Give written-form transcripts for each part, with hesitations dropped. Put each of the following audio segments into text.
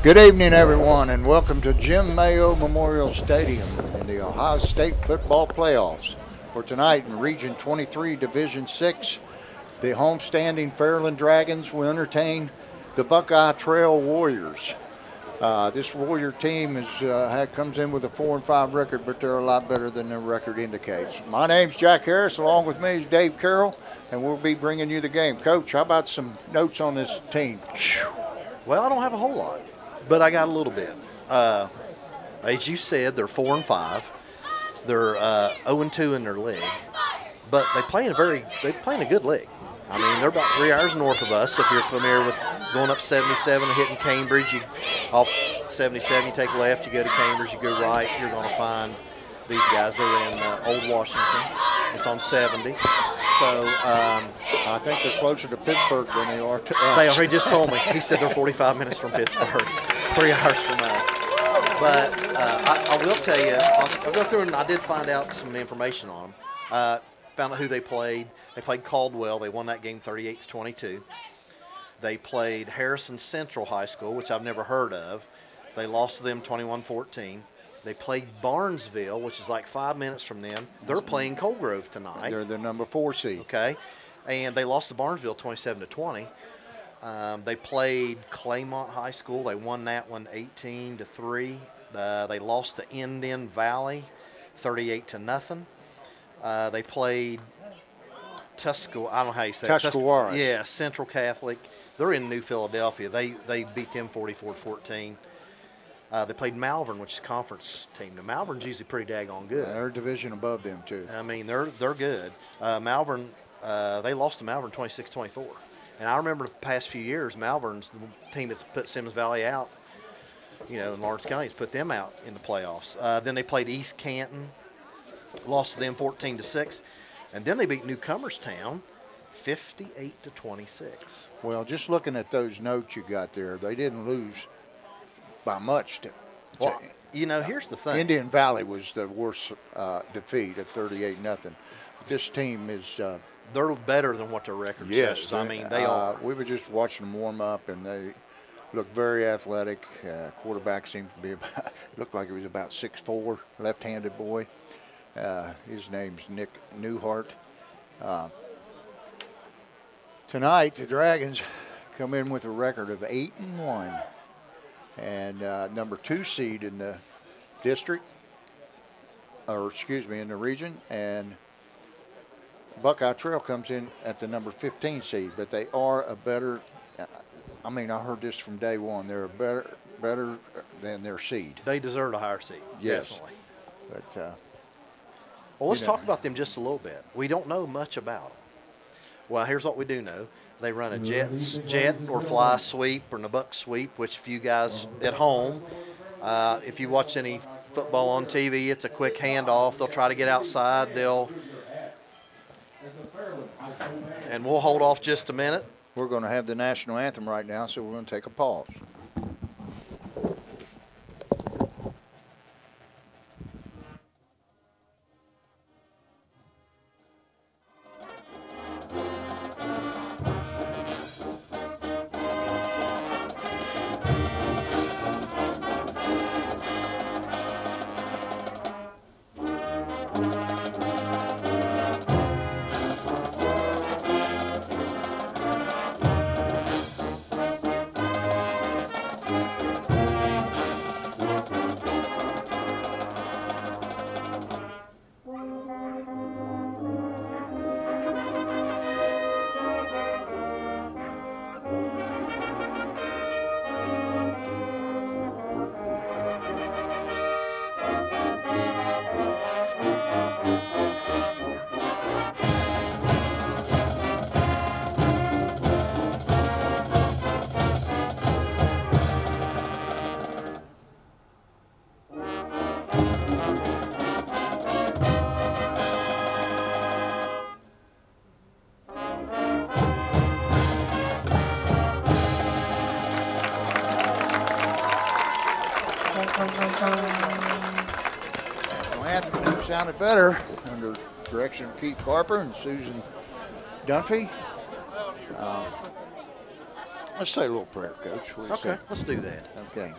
Good evening, everyone, and welcome to Jim Mayo Memorial Stadium in the Ohio State Football Playoffs. For tonight in Region 23, Division 6, the homestanding Fairland Dragons will entertain the Buckeye Trail Warriors. This Warrior team comes in with a 4-5 record, but they're a lot better than their record indicates. My name's Jack Harris. Along with me is Dave Carroll, and we'll be bringing you the game. Coach, how about some notes on this team? Well, I don't have a whole lot, but I got a little bit. As you said, they're 4-5. They're 0-2 in their league, but they play in a good league. I mean, they're about 3 hours north of us. If you're familiar with going up 77 and hitting Cambridge, you off 77, you take left, you go to Cambridge, you go right, you're going to find these guys. They're in Old Washington. It's on 70. So I think they're closer to Pittsburgh than they are to us. They are. He just told me. He said they're 45 minutes from Pittsburgh, 3 hours from us. But I will tell you, I'll go through and I did find out some information on them. Found out who they played. They played Caldwell. They won that game 38-22. They played Harrison Central High School, which I've never heard of. They lost to them 21-14. They played Barnesville, which is like 5 minutes from them. They're playing Cold Grove tonight. They're the number 4 seed. Okay. And they lost to Barnesville 27-20. They played Claymont High School. They won that one 18-3. They lost to Indian Valley 38-0. They played Tuscaloosa. I don't know how you say it. Tuscaloosa. Yeah, Central Catholic. They're in New Philadelphia. They beat them 44-14. They played Malvern, which is a conference team. Now, Malvern's usually pretty daggone good. They're a division above them, too. I mean, they're good. Malvern, they lost to Malvern 26-24. And I remember the past few years, Malvern's the team that's put Simmons Valley out, in Lawrence County, has put them out in the playoffs. Then they played East Canton, lost to them 14-6. And then they beat Newcomerstown 58-26. Well, just looking at those notes you got there, they didn't lose by much. Well, here's the thing. Indian Valley was the worst defeat at 38-0. This team is they're better than what their record says. I mean, they are. We were just watching them warm up, and they looked very athletic. Quarterback seemed to be looked like he was about 6'4", left-handed boy. His name's Nick Newhart. Tonight, the Dragons come in with a record of 8-1. And number 2 seed in the district, in the region, and Buckeye Trail comes in at the number 15 seed. But they are a better. I heard this from day one. They're better than their seed. They deserve a higher seed. Yes. Definitely. But well, let's talk about them just a little bit. We don't know much about them. Well, here's what we do know. They run a jet or fly sweep or a buck sweep, which if you guys at home, if you watch any football on TV, it's a quick handoff. They'll try to get outside. And we'll hold off just a minute. We're going to have the national anthem right now, so we're going to take a pause. Anthem sounded better under direction of Keith Carper and Susan Dunphy. Let's say a little prayer, Coach. What do you say? Let's do that. Okay.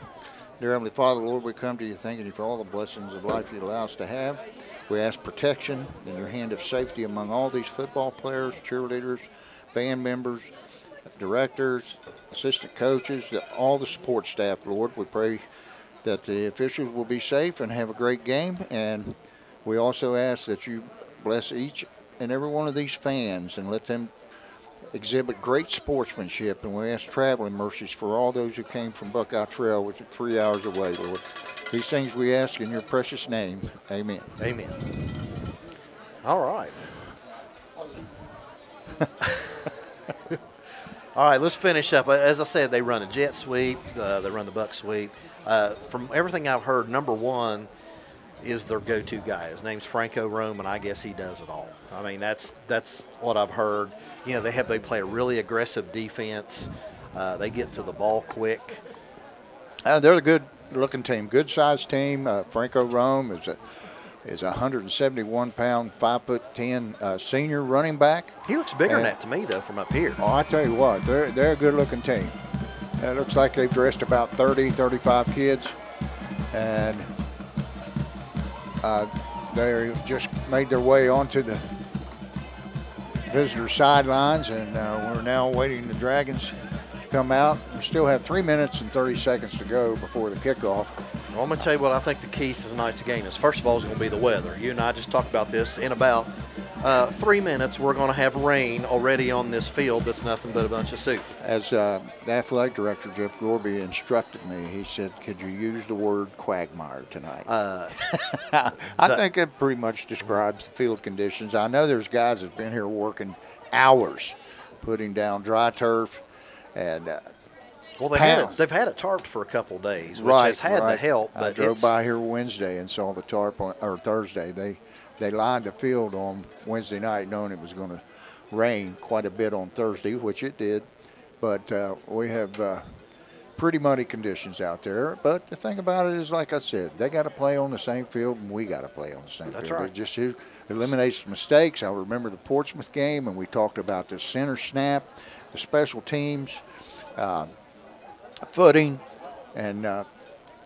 Dear Heavenly Father, Lord, we come to you thanking you for all the blessings of life you allow us to have. We ask protection in your hand of safety among all these football players, cheerleaders, band members, directors, assistant coaches, all the support staff, Lord. We pray that the officials will be safe and have a great game. And we also ask that you bless each and every one of these fans and let them exhibit great sportsmanship. And we ask traveling mercies for all those who came from Buckeye Trail, which is 3 hours away, Lord. These things we ask in your precious name. Amen. Amen. All right. All right, let's finish up. As I said, they run a jet sweep. They run the buck sweep. From everything I've heard, number one is their go-to guy. His name's Franco Rome, and I guess he does it all. I mean, that's what I've heard. You know, they play a really aggressive defense. They get to the ball quick. They're a good-looking team, good-sized team. Franco Rome is a 171-pound, 5'10" senior running back. He looks bigger than that to me, though, from up here. Oh, I tell you what, they're a good-looking team. It looks like they've dressed about 30, 35 kids, and they just made their way onto the visitor sidelines, and we're now waiting the Dragons to come out. We still have 3 minutes and 30 seconds to go before the kickoff. Well, I'm going to tell you what I think the key to tonight's game is. First of all, is going to be the weather. You and I just talked about this. In about 3 minutes, we're going to have rain already on this field that's nothing but a bunch of soup. As the athletic director, Jeff Gorby, instructed me, he said, could you use the word quagmire tonight? I think it pretty much describes the field conditions. I know there's guys that have been here working hours putting down dry turf and well, they've had it tarped for a couple of days, which has had to help. But I drove by here Wednesday and saw the tarp or Thursday. They lined the field on Wednesday night knowing it was going to rain quite a bit on Thursday, which it did. But we have pretty muddy conditions out there. But the thing about it is, like I said, they got to play on the same field and we got to play on the same field. That's right. It just eliminates mistakes. I remember the Portsmouth game, and we talked about the center snap, the special teams, footing, and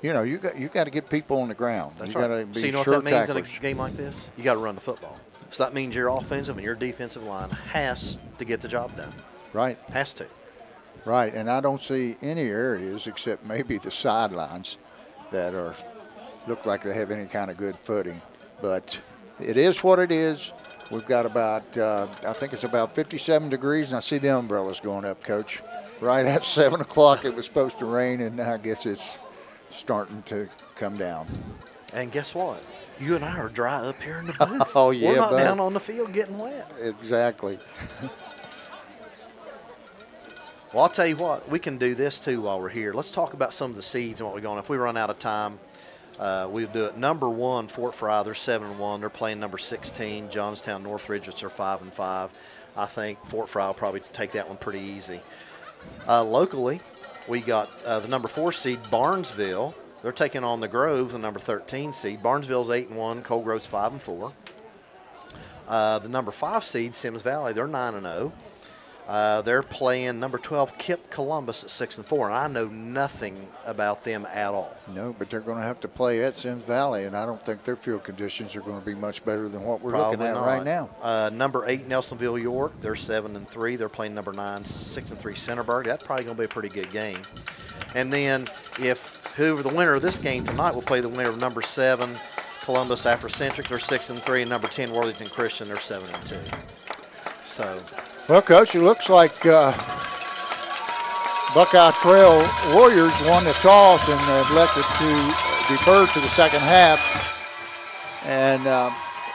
you got to get people on the ground. That's you right. got to be so you know sure what that means tacklers. in a game like this? You got to run the football. So that means your offensive and your defensive line has to get the job done. Right. Has to. Right, and I don't see any areas except maybe the sidelines that look like they have any kind of good footing. But it is what it is. We've got about, I think it's about 57 degrees, and I see the umbrellas going up, Coach. Right at 7 o'clock it was supposed to rain, and I guess it's starting to come down. And guess what? You and I are dry up here in the booth. Oh, yeah, we're not buddy. down on the field getting wet. Exactly. Well, I'll tell you what, we can do this too while we're here. Let's talk about some of the seeds and what we're going. If we run out of time, we'll do it. Number 1, Fort Fry, they're 7-1. They're playing number 16, Johnstown Northridge, which are 5-5. I think Fort Fry will probably take that one pretty easy. Locally, we got the number 4 seed, Barnesville. They're taking on the Grove, the number 13 seed. Barnesville's 8-1, Cold Grove's 5-4. The number 5 seed, Sims Valley, they're 9-0. They're playing number 12, Kip Columbus at 6-4, and I know nothing about them at all. No, but they're going to have to play at Sims Valley, and I don't think their field conditions are going to be much better than what we're Probably looking at not. right now. Number 8, Nelsonville York, they're 7-3. They're playing number 9, 6-3, Centerburg. That's probably going to be a pretty good game. And then if whoever the winner of this game tonight will play the winner of number 7, Columbus Afrocentric, they're 6-3, and number 10, Worthington Christian, they're 7-2. So. Well, Coach, it looks like Buckeye Trail Warriors won the toss and elected to defer to the second half. And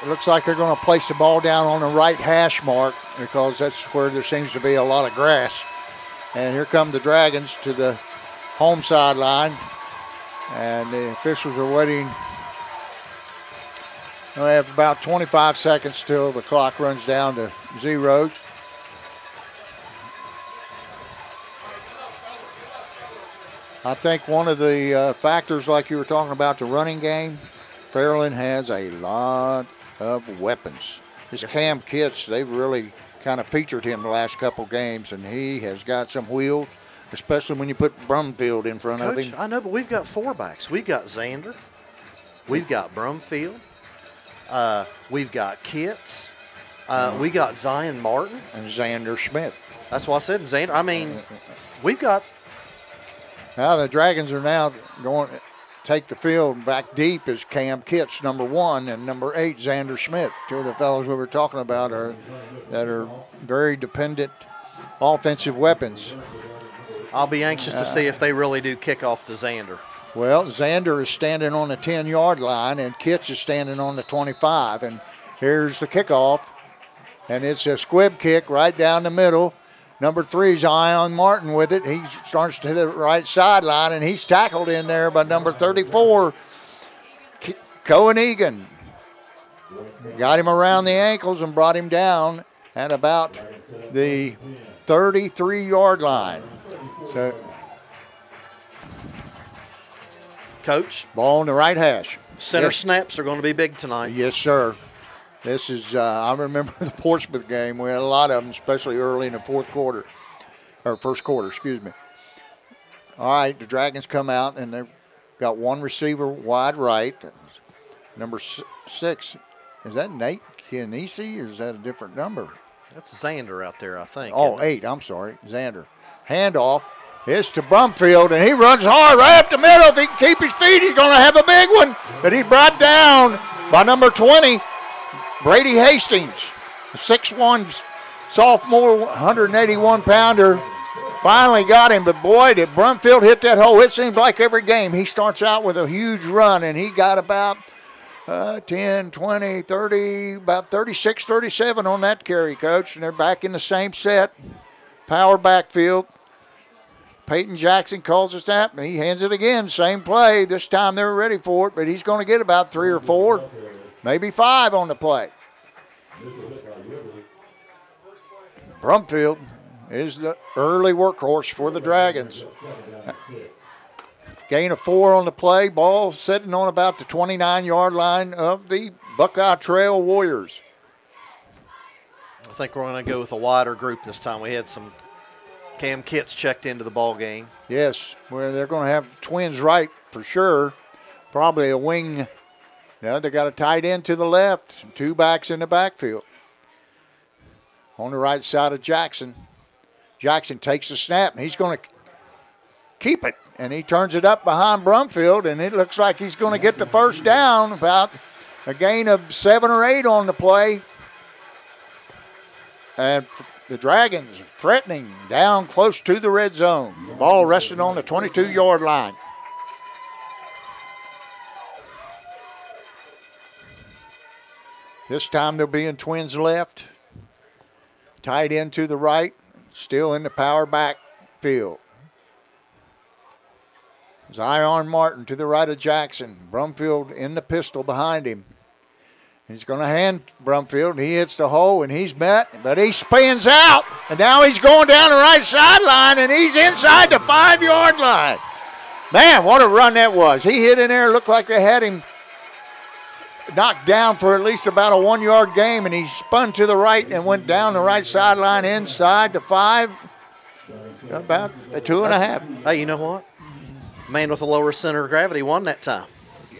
it looks like they're going to place the ball down on the right hash mark because that's where there seems to be a lot of grass. And here come the Dragons to the home sideline. And the officials are waiting. We have about 25 seconds till the clock runs down to 0. I think one of the factors, like you were talking about, the running game, Fairland has a lot of weapons. This Cam Kitts, they've really kind of featured him the last couple games, and he has got some wheels. especially when you put Brumfield in front of Coach, him. I know, but we've got 4 backs. We've got Xander. We've got Brumfield. We've got Kitts. We got Zion Martin. And Xander Smith. That's what I said. Xander. I mean, we've got. Now the Dragons are now going to take the field back deep as Cam Kitts, number 1, and number 8, Xander Smith. 2 of the fellows we were talking about that are very dependent offensive weapons. I'll be anxious to see if they really do kick off to Xander. Well, Xander is standing on the 10-yard line, and Kitts is standing on the 25. And here's the kickoff, and it's a squib kick right down the middle. Number 3, Zion Martin with it. He starts to the right sideline, and he's tackled in there by number 34, Cohen Egan. Got him around the ankles and brought him down at about the 33-yard line. So, Coach, ball on the right hash. Center snaps are going to be big tonight. Yes, sir. This is, I remember the Portsmouth game. We had a lot of them, especially early in the first quarter, excuse me. All right, the Dragons come out, and they've got one receiver wide right. Number 6, is that Nate Kinesi, or is that a different number? That's Xander out there, I think. Oh, 8, I'm sorry, Xander. Handoff. It's to Brumfield, and he runs hard right up the middle. If he can keep his feet, he's going to have a big one. But he's brought down by number 20, Brady Hastings, a 6'1 sophomore, 181-pounder. Finally got him, but boy, did Brumfield hit that hole. It seems like every game he starts out with a huge run, and he got about 10, 20, 30, about 36, 37 on that carry, Coach. And they're back in the same set. Power backfield. Peyton Jackson calls the snap, and he hands it again. Same play. This time they're ready for it, but he's going to get about 3 or 4, maybe 5 on the play. Brumfield is the early workhorse for the Dragons. Gain of 4 on the play. Ball sitting on about the 29-yard line of the Buckeye Trail Warriors. I think we're going to go with a wider group this time. We had some Cam Kitts checked into the ball game. Yes, where they're going to have twins right for sure. Probably a wing. They got a tight end to the left, 2 backs in the backfield. On the right side of Jackson. Jackson takes the snap, and he's going to keep it. And he turns it up behind Brumfield, and it looks like he's going to get the first down, about a gain of 7 or 8 on the play. And the Dragons threatening down close to the red zone. The ball resting on the 22-yard line. This time they'll be in twins left. Tight end to the right. Still in the power back field. Zion Martin to the right of Jackson. Brumfield in the pistol behind him. He's going to hand Brumfield. He hits the hole, and he's met, but he spins out. And now he's going down the right sideline, and he's inside the 5-yard line. Man, what a run that was. He hit in there. Looked like they had him knocked down for at least about a 1-yard gain, and he spun to the right and went down the right sideline inside the 5, about a 2.5. Hey, you know what? Man with a lower center of gravity won that time.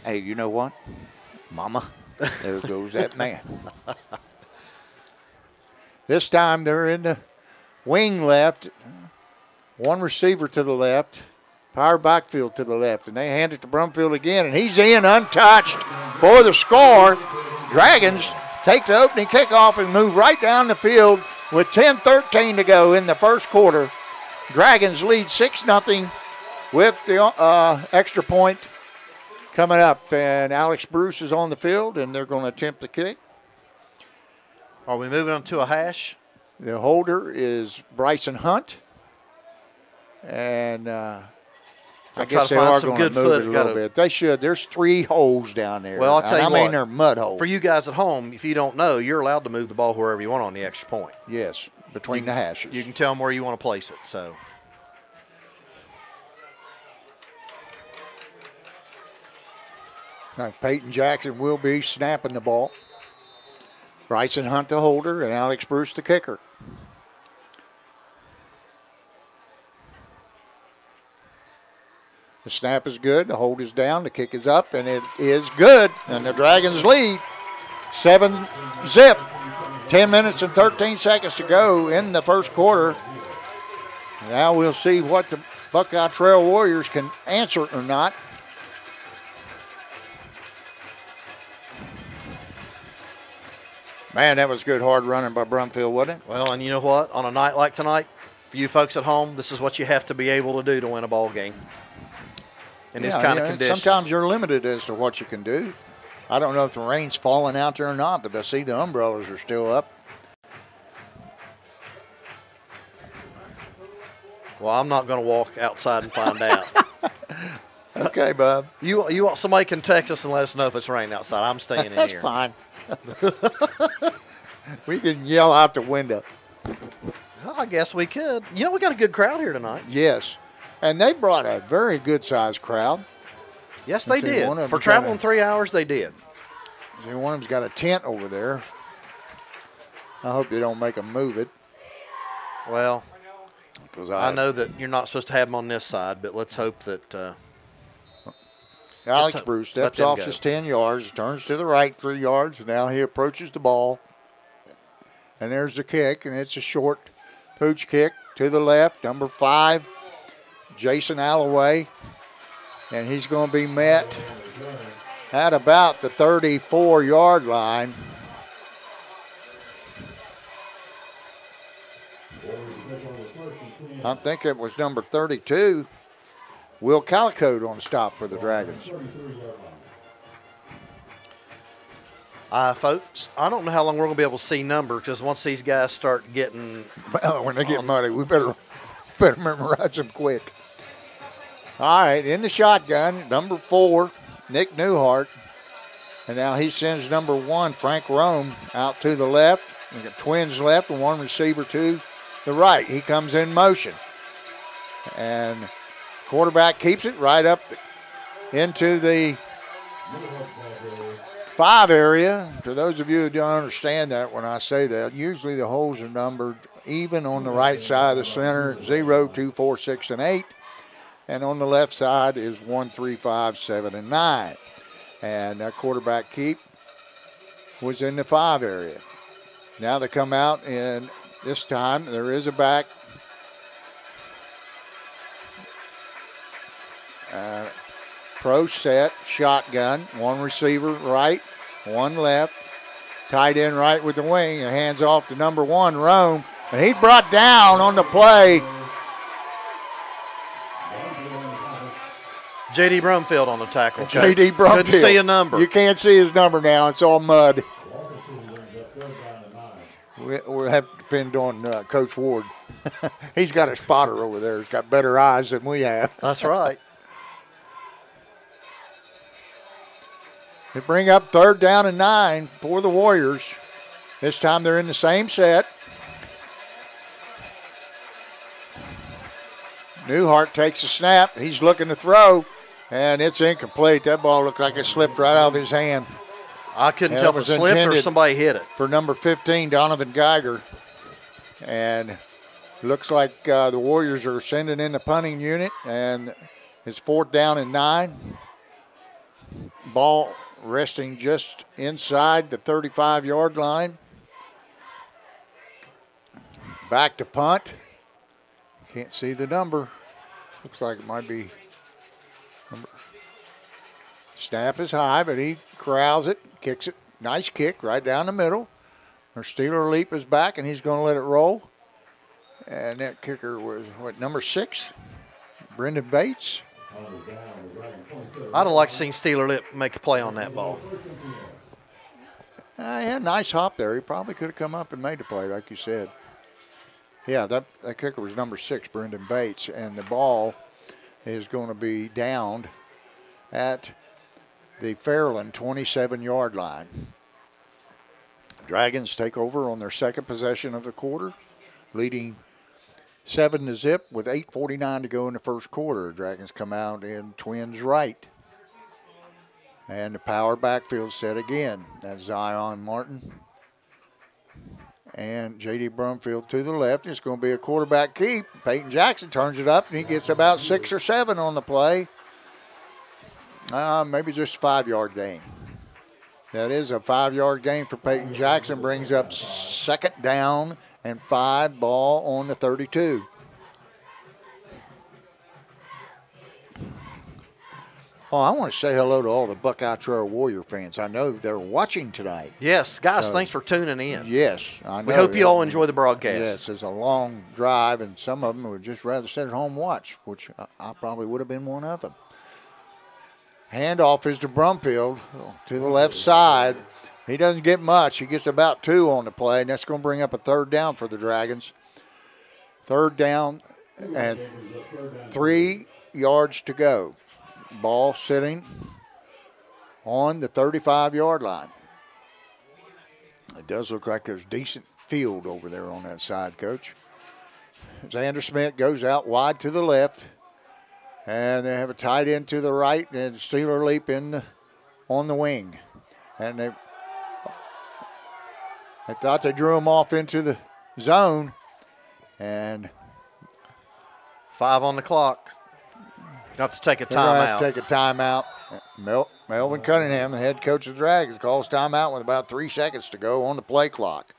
Hey, you know what? Mama, there goes that man. This time they're in the wing left, one receiver to the left, power backfield to the left, and they hand it to Brumfield again, and he's in untouched for the score. Dragons take the opening kickoff and move right down the field with 10:13 to go in the first quarter. Dragons lead 6-0 with the extra point coming up, and Alex Bruce is on the field, and they're going to attempt the kick. Are we moving on to a hash? The holder is Bryson Hunt, and I guess they are going to move it a little bit. They should. There's 3 holes down there. Well, I'll tell you what. I mean, they're mud holes. For you guys at home, if you don't know, you're allowed to move the ball wherever you want on the extra point. Yes, between the hashes. You can tell them where you want to place it. So. Now, Peyton Jackson will be snapping the ball. Bryson Hunt the holder, and Alex Bruce the kicker. The snap is good. The hold is down. The kick is up, and it is good. And the Dragons lead 7-zip. 10 minutes and 13 seconds to go in the first quarter. Now we'll see what the Buckeye Trail Warriors can answer or not. Man, that was good hard running by Brumfield, wasn't it? Well, and you know what? On a night like tonight, for you folks at home, this is what you have to be able to do to win a ball game in this kind of conditions. Sometimes you're limited as to what you can do. I don't know if the rain's falling out there or not, but I see the umbrellas are still up. Well, I'm not going to walk outside and find out. Okay, bub. You want somebody can text us and let us know if it's raining outside. I'm staying in That's here. fine. We can yell out the window. Well, I guess we could. You know, we got a good crowd here tonight. Yes. And they brought a very good-sized crowd. Yes, they did. For traveling 3 hours, they did. See, one of them's got a tent over there. I hope they don't make them move it. Well, because I know that you're not supposed to have them on this side, but let's hope that Alex Bruce steps off his 10 yards, turns to the right 3 yards, and now he approaches the ball. And there's the kick, and it's a short pooch kick to the left, number 5, Jason Alloway. And he's going to be met at about the 34-yard line. I think it was number 32, Will Calicote on the stop for the Dragons. Folks, I don't know how long we're going to be able to see number because once these guys start getting... Well, when they get muddy, we better memorize them quick. All right, in the shotgun, number 4, Nick Newhart. And now he sends number 1, Frank Rome, out to the left. We got twins left and one receiver to the right. He comes in motion. And quarterback keeps it right up into the 5 area. For those of you who don't understand that when I say that, usually the holes are numbered even on the right side of the center, 0, 2, 4, 6, and 8. And on the left side is 1, 3, 5, 7, and 9. And that quarterback keep was in the 5 area. Now they come out, and this time there is a back. Pro set, shotgun, 1 receiver right, 1 left, tight end right with the wing, and hands off to number 1, Rome. And he's brought down on the play. J.D. Brumfield on the tackle. J.D. Brumfield. Couldn't see a number. You can't see his number now. It's all mud. We have to depend on Coach Ward. He's got a spotter over there. He's got better eyes than we have. That's right. They bring up 3rd down and 9 for the Warriors. This time they're in the same set. Newhart takes a snap. He's looking to throw, and it's incomplete. That ball looked like it slipped right out of his hand. I couldn't tell if it slipped or somebody hit it. For number 15, Donovan Geiger. And looks like the Warriors are sending in the punting unit, and it's 4th down and 9. Ball resting just inside the 35-yard line. Back to punt. Can't see the number. Looks like it might be number. Snap is high, but he corrals it, kicks it. Nice kick right down the middle. Our Steeler Leap is back, and he's going to let it roll. And that kicker was, number 6? Brendan Bates. I'd have liked to see Steeler Lip make a play on that ball. He had a nice hop there. He probably could have come up and made the play, like you said. Yeah, that kicker was number 6, Brendan Bates. And the ball is going to be downed at the Fairland 27-yard line. Dragons take over on their second possession of the quarter, leading 7-0 with 8:49 to go in the first quarter. Dragons come out in twins right. And the power backfield set again. That's Zion Martin. And J.D. Brumfield to the left. It's going to be a quarterback keep. Peyton Jackson turns it up, and he gets about 6 or 7 on the play. Maybe just a 5-yard gain. That is a 5-yard gain for Peyton Jackson. Brings up 2nd down and 5, ball on the 32. Oh, I want to say hello to all the Buckeye Trail Warrior fans. I know they're watching tonight. Yes, guys, thanks for tuning in. Yes, I know. We hope you all enjoy the broadcast. Yes, it's a long drive, and some of them would just rather sit at home and watch, which I probably would have been one of them. Handoff is to Brumfield to the left side. He doesn't get much. He gets about 2 on the play, and that's going to bring up a 3rd down for the Dragons. 3rd down and 3 yards to go. Ball sitting on the 35-yard line. It does look like there's decent field over there on that side, Coach. Xander Smith goes out wide to the left, and they have a tight end to the right, and Steeler Leap on the wing. And they thought they drew him off into the zone, and 5 on the clock. Have to take a timeout. Have to take a timeout. Melvin Cunningham, the head coach of the Dragons, calls timeout with about 3 seconds to go on the play clock.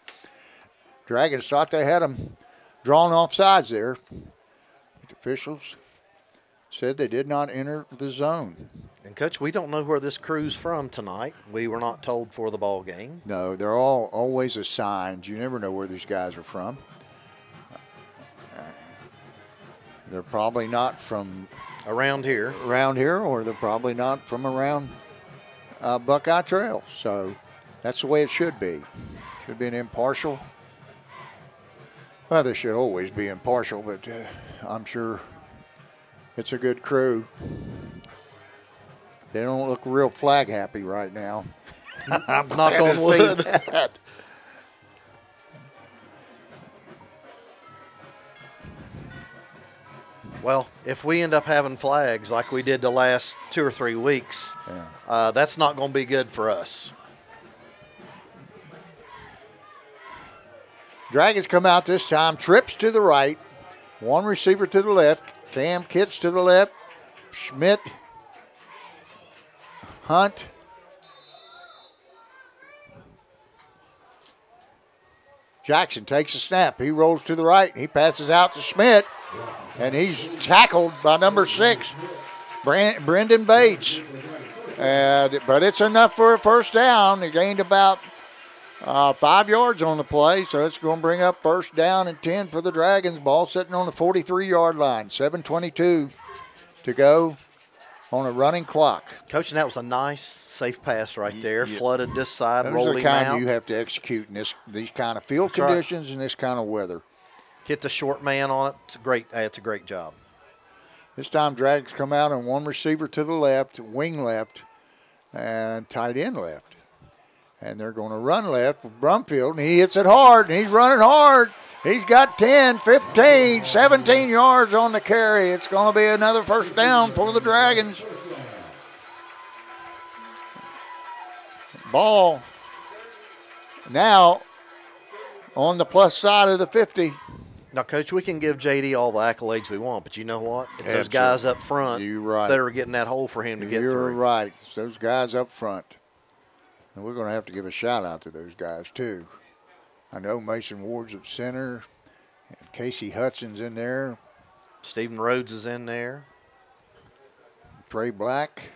Dragons thought they had them drawn off sides there. The officials said they did not enter the zone. And, Coach, we don't know where this crew's from tonight. We were not told for the ball game. No, they're all always assigned. You never know where these guys are from. They're probably not from around here, or they're probably not from around Buckeye Trail. So that's the way it should be. Should be an impartial. Well, they should always be impartial, but I'm sure it's a good crew. They don't look real flag happy right now. I'm Knock on wood. That. Well, if we end up having flags like we did the last 2 or 3 weeks, that's not going to be good for us. Dragons come out this time. Trips to the right. 1 receiver to the left. Cam Kitts to the left. Schmidt. Hunt. Jackson takes a snap. He rolls to the right. He passes out to Schmidt. And he's tackled by number 6, Brendan Bates. But it's enough for a 1st down. He gained about 5 yards on the play, so it's going to bring up 1st down and 10 for the Dragons. Ball sitting on the 43-yard line. 7:22 to go on a running clock. Coach, and that was a nice, safe pass right there. Yeah. Flooded this side, those rolling are the kind out. You have to execute in these kind of field conditions and this kind of weather. Hit the short man on it. It's a great job. This time Dragons come out on 1 receiver to the left, wing left, and tight end left. And they're going to run left with Brumfield, and he hits it hard, and he's running hard. He's got 10, 15, 17 yards on the carry. It's going to be another 1st down for the Dragons. Ball now on the plus side of the 50. Now, Coach, we can give JD all the accolades we want, but you know what? It's those guys up front that are getting that hole for him to get through. You're right. It's those guys up front. And we're going to have to give a shout-out to those guys, too. I know Mason Ward's at center, and Casey Hudson's in there. Stephen Rhodes is in there. Trey Black.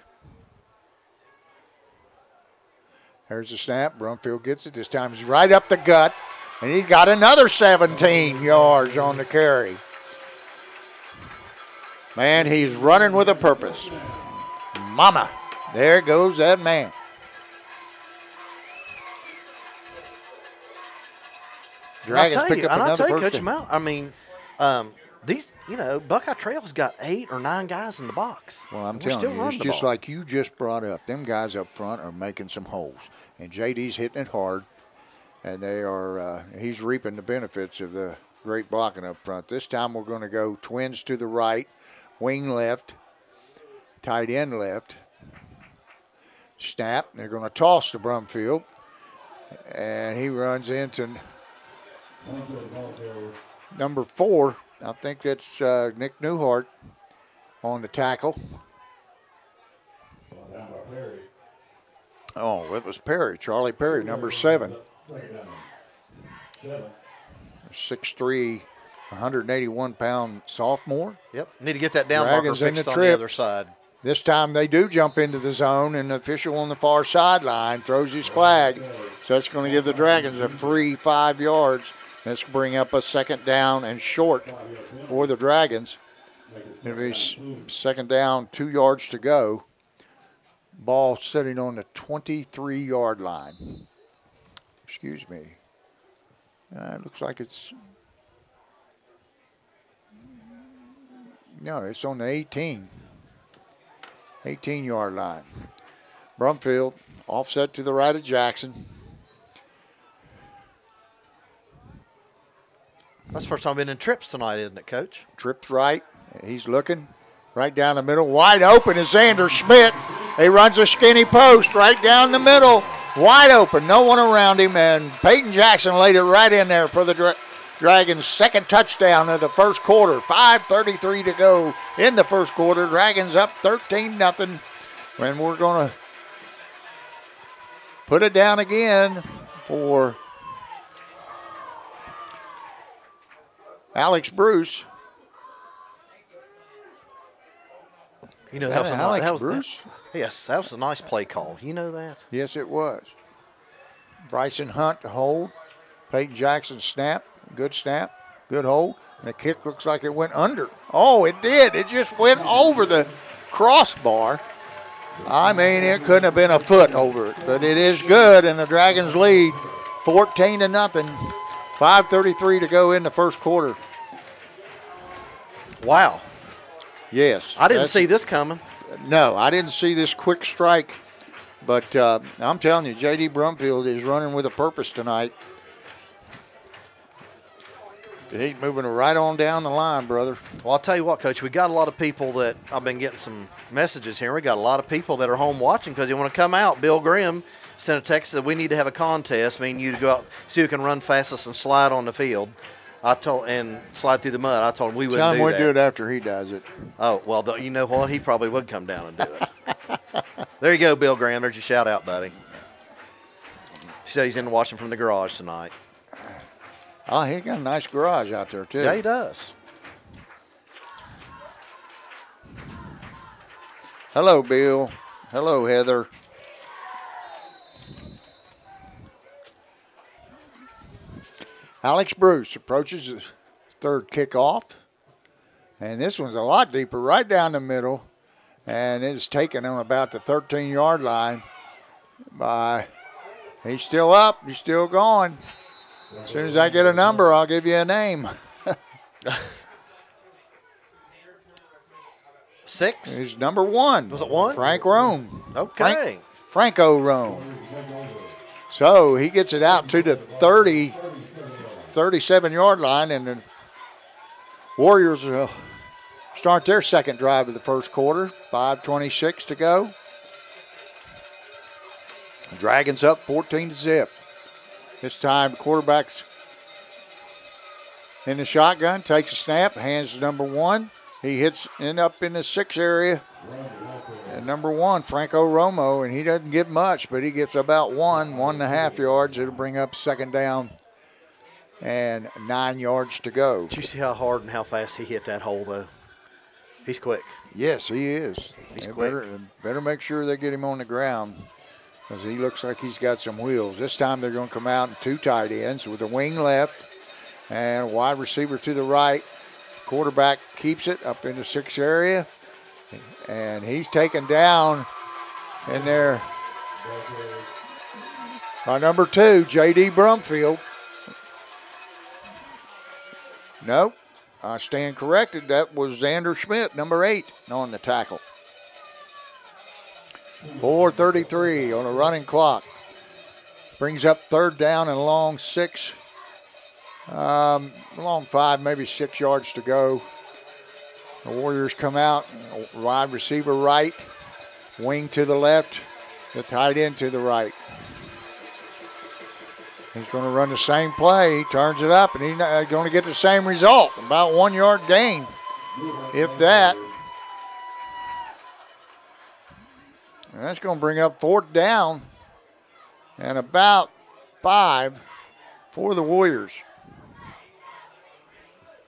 There's the snap. Brumfield gets it. This time he's right up the gut. And he's got another 17 yards on the carry. Man, he's running with a purpose. Mama, there goes that man. Dragons pick up another first down. I mean, these, Buckeye Trail's got 8 or 9 guys in the box. Well, I'm telling you, it's just like you just brought up. Them guys up front are making some holes. And JD's hitting it hard. And they are, he's reaping the benefits of the great blocking up front. This time we're going to go twins to the right, wing left, tight end left. Snap. They're going to toss to Brumfield. And he runs into number 4. I think that's Nick Newhart on the tackle. Oh, it was Perry, Charlie Perry, number 7. 6'3", 181-pound sophomore. Yep. Need to get that down marker Dragons in fixed the on trip. the other side. This time they do jump into the zone, and the official on the far sideline throws his flag. So that's going to give the Dragons a free 5 yards. Let's bring up a second down and short for the Dragons. It'll be second down, 2 yards to go. Ball sitting on the 23-yard line. Excuse me. It looks like it's... No, it's on the 18-yard line. Brumfield offset to the right of Jackson. That's the first time I've been in trips tonight, isn't it, Coach? Trips right. He's looking right down the middle. Wide open is Xander Schmidt. He runs a skinny post right down the middle. Wide open. No one around him. And Peyton Jackson laid it right in there for the Dragons' second touchdown of the first quarter. 5:33 to go in the first quarter. Dragons up 13-0. And we're going to put it down again for Alex Bruce. You know, Is that Alex Bruce? Yes, that was a nice play call. You know that? Yes, it was. Bryson Hunt to hold. Peyton Jackson snap. Good snap. Good hold. And the kick looks like it went under. Oh, it did. It just went over the crossbar. I mean, it couldn't have been a foot over it. But it is good, and the Dragons lead 14-0. 5:33 to go in the first quarter. Wow. Yes. I didn't see this coming. No, I didn't see this quick strike. But I'm telling you, J.D. Brumfield is running with a purpose tonight. He's moving right on down the line, brother. Well, I'll tell you what, Coach, we got a lot of people that I've been getting some messages here. We got a lot of people that are home watching because they want to come out. Bill Grimm sent a text that we need to have a contest, meaning you to go out, see who can run fastest and slide on the field. And slide through the mud. I told him we wouldn't do that. Tell him we'd do it after he does it. Oh, well, you know what? He probably would come down and do it. There you go, Bill Graham. There's your shout out, buddy. He said he's in watching from the garage tonight. Oh, he got a nice garage out there, too. Yeah, he does. Hello, Bill. Hello, Heather. Alex Bruce approaches the third kickoff. And this one's a lot deeper, right down the middle. And it is taken on about the 13-yard line by, he's still up, he's still going. As soon as I get a number, I'll give you a name. 6? He's number 1. Was it 1? Frank Rome. Okay. Franco Rome. So he gets it out to the 37-yard line, and the Warriors start their second drive of the first quarter. 5:26 to go. The Dragons up 14-0. This time, the quarterback's in the shotgun, takes a snap, hands to number 1. He hits up in the 6 area. And number 1, Franco Romo, and he doesn't get much, but he gets about 1.5 yards. It'll bring up second down and 9 yards to go. Did you see how hard and how fast he hit that hole, though? He's quick. Yes, he is. He's quick. Better make sure they get him on the ground because he looks like he's got some wheels. This time they're going to come out in 2 tight ends with a wing left and a wide receiver to the right. Quarterback keeps it up in the 6 area, and he's taken down in there by number 2, J.D. Brumfield. Nope, I stand corrected. That was Xander Schmidt, number 8, on the tackle. 4:33 on a running clock. Brings up third down and long 6. Long 5, maybe 6 yards to go. The Warriors come out, wide receiver right, wing to the left, the tight end to the right. He's going to run the same play. He turns it up, and he's going to get the same result, about 1 yard gain, if that. And that's going to bring up fourth down and about 5 for the Warriors.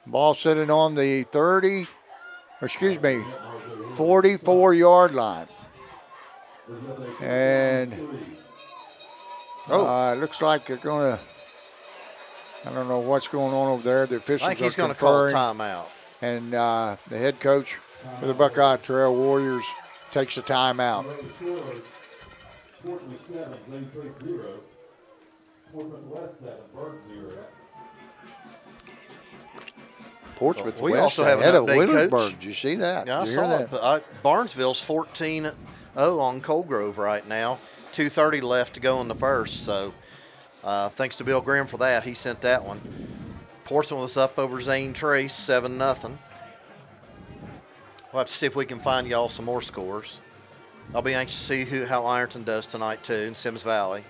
Ball sitting on the 44-yard line. And it looks like they're going to, I don't know what's going on over there. The officials I think he's going to call a timeout. And the head coach for the Buckeye Trail Warriors takes a timeout. Portsmouth we West also have ahead an of update, Williamsburg. Coach. Did you see that? Yeah, I Did you hear saw that? it. But Barnesville's 14-0 on Cold Grove right now. 2:30 left to go in the first. So thanks to Bill Graham for that. He sent that one. Portsmouth was up over Zane Trace, 7-0. We'll have to see if we can find y'all some more scores. I'll be anxious to see how Ironton does tonight, too, in Sims Valley.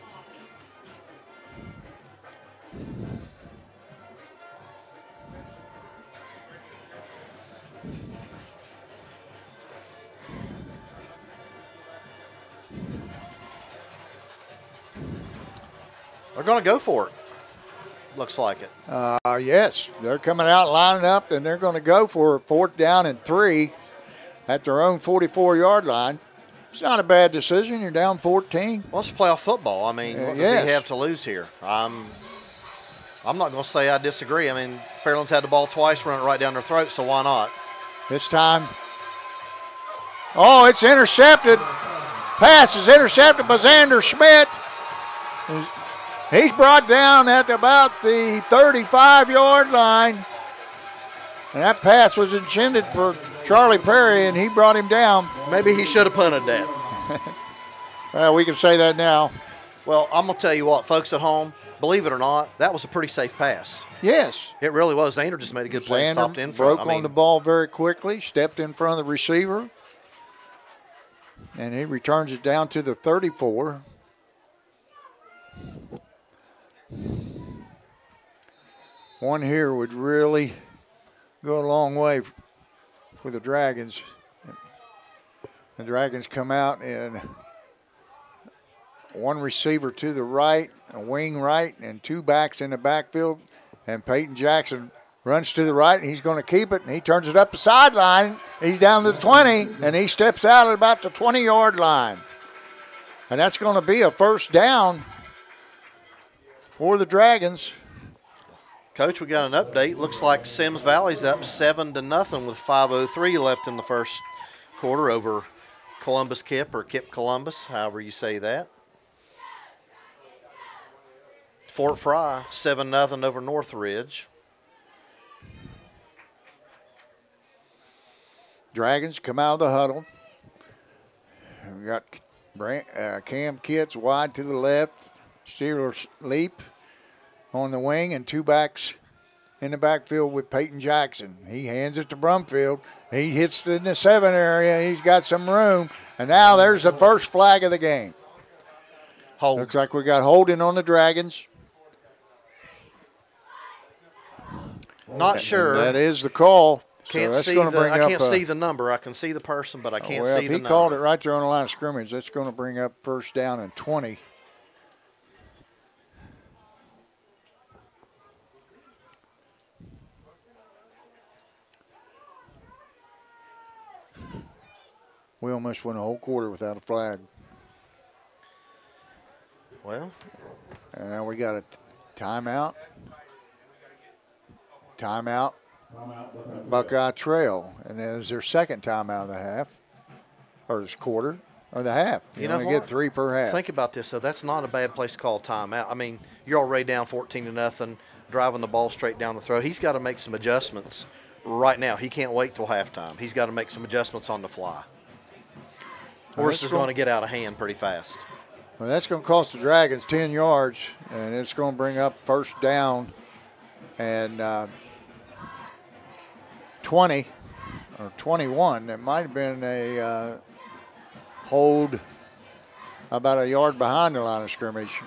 They're going to go for it. Looks like it. Yes, they're coming out, lining up, and they're going to go for 4th down and 3 at their own 44-yard line. It's not a bad decision. You're down 14. Well, it's playoff football. I mean, what does he have to lose here? I'm not going to say I disagree. I mean, Fairland's had the ball twice, run it right down their throat, so why not? This time, it's intercepted. Pass is intercepted by Xander Schmidt. He's brought down at about the 35-yard line. And that pass was intended for Charlie Perry, and he brought him down. Maybe he should have punted that. Well, we can say that now. Well, I'm going to tell you what, folks at home, believe it or not, that was a pretty safe pass. Yes. It really was. Xander just made a good play and stopped in front. Broke on the ball very quickly, stepped in front of the receiver, and he returns it down to the 34. One here would really go a long way for the Dragons. The Dragons come out and one receiver to the right, a wing right, and 2 backs in the backfield. And Peyton Jackson runs to the right, and he's going to keep it, and he turns it up the sideline. He's down to the 20, and he steps out at about the 20-yard line. And that's going to be a 1st down for the Dragons. Coach, we got an update. Looks like Sims Valley's up 7-0 with 5:03 left in the first quarter over Columbus Kip or Kip Columbus, however you say that. Fort Fry 7-0 over Northridge. Dragons come out of the huddle. We got Cam Kitts wide to the left. Steelers leap on the wing, and 2 backs in the backfield with Peyton Jackson. He hands it to Brumfield. He hits it in the 7 area. He's got some room. And now there's the first flag of the game. Hold. Looks like we got holding on the Dragons. Not sure. That is the call. Can't so that's see going to bring I up can't see the number. I can see the person, but I can't see the number. If he called it right there on the line of scrimmage, that's going to bring up 1st down and 20. We almost went a whole quarter without a flag. Well. And now we got a timeout. Timeout. Buckeye Trail. And then is their 2nd timeout of the half. Or this quarter. Or the half. You only get 3 per half. Think about this, though. That's not a bad place to call timeout. I mean, you're already down 14-0, driving the ball straight down the throat. He's got to make some adjustments right now. He can't wait till halftime. He's got to make some adjustments on the fly. Or this is going to get out of hand pretty fast. Well, that's going to cost the Dragons 10 yards, and it's going to bring up 1st down and 20 or 21. It might have been a hold about a yard behind the line of scrimmage.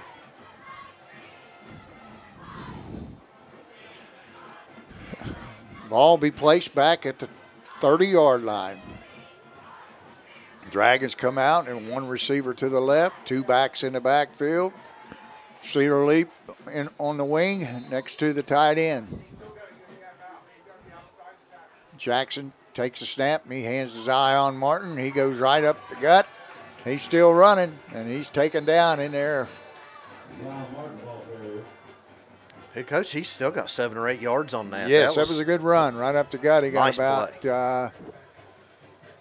Ball be placed back at the 30-yard line. Dragons come out and 1 receiver to the left, 2 backs in the backfield. Cedar Leap on the wing next to the tight end. Jackson takes a snap and he hands his eye on Martin. He goes right up the gut. He's still running and he's taken down in there. Hey, Coach, he's still got 7 or 8 yards on that. Yes, that was a good run right up the gut. He got nice about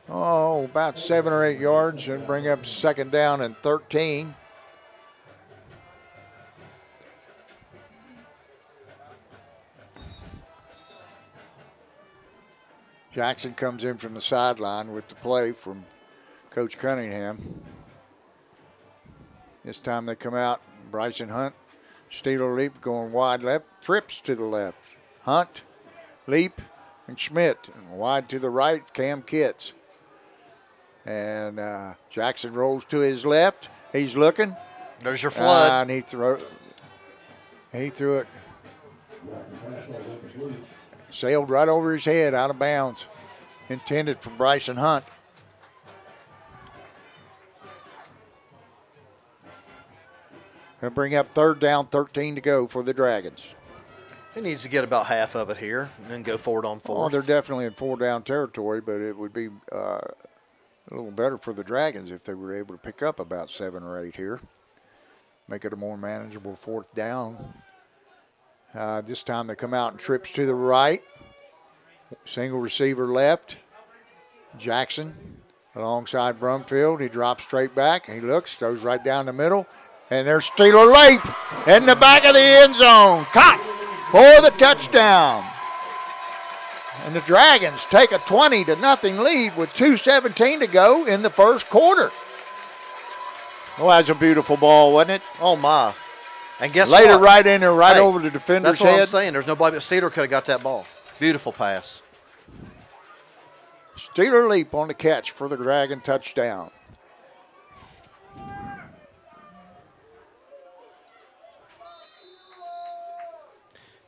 about 7 or 8 yards and bring up second down and 13. Jackson comes in from the sideline with the play from Coach Cunningham. This time they come out. Bryson Hunt, Steeler Leap going wide left, trips to the left. Hunt, Leap, and Schmidt. And wide to the right, Cam Kitts. And Jackson rolls to his left. He's looking. There's your flood. And he threw it. Sailed right over his head, out of bounds. Intended for Bryson Hunt. Going to bring up third down, 13 to go for the Dragons. He needs to get about half of it here and then go forward on fourth. Oh, they're definitely in 4-down territory, but it would be a little better for the Dragons if they were able to pick up about 7 or 8 here. Make it a more manageable 4th down. This time they come out and trips to the right. Single receiver left. Jackson alongside Brumfield. He drops straight back. He looks, throws right down the middle. And there's Steeler Leap in the back of the end zone. Caught for the touchdown. And the Dragons take a 20-0 lead with 2:17 to go in the first quarter. Well, that's a beautiful ball, wasn't it? Oh, my. And guess Laid what? it right in there, right over the defender's head. That's what I'm saying. There's nobody but Cedar could have got that ball. Beautiful pass. Steeler Leap on the catch for the Dragon touchdown.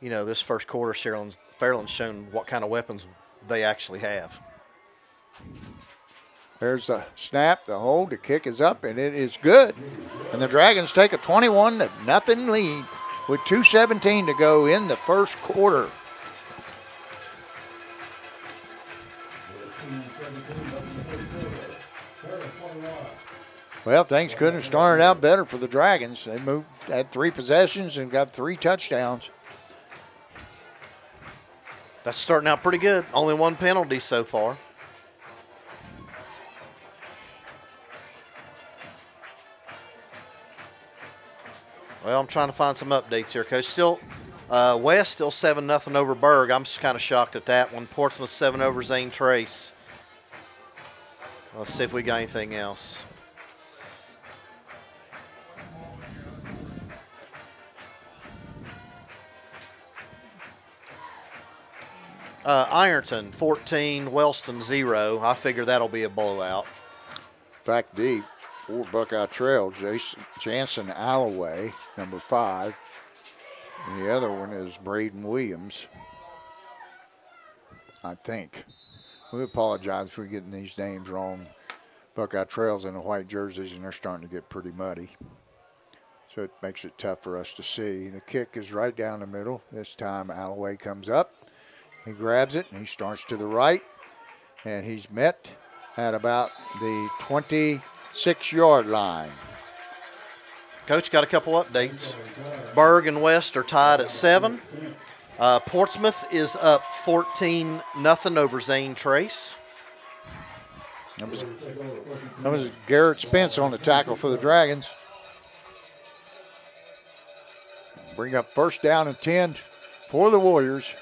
You know, this first quarter, Fairland's shown what kind of weapons they actually have. There's the snap, the hold, the kick is up, and it is good. And the Dragons take a 21-0 lead with 2:17 to go in the first quarter. Well, things couldn't have started out better for the Dragons. They had 3 possessions and got 3 touchdowns. That's starting out pretty good. Only 1 penalty so far. Well, I'm trying to find some updates here, Coach. Still, West still 7-0 over Berg. I'm just kind of shocked at that one. Portsmouth 7 over Zane Trace. Let's see if we got anything else. Ironton 14, Wellston 0. I figure that'll be a blowout. Back deep for Buckeye Trail, Jansen Alloway, number 5. And the other one is Braden Williams, I think. We apologize for getting these names wrong. Buckeye Trail's in the white jerseys, and they're starting to get pretty muddy. So it makes it tough for us to see. The kick is right down the middle. This time Alloway comes up. He grabs it, and he starts to the right. And he's met at about the 26-yard line. Coach, got a couple updates. Berg and West are tied at 7. Portsmouth is up 14-0 over Zane Trace. That was Garrett Spence on the tackle for the Dragons. Bring up first down and 10 for the Warriors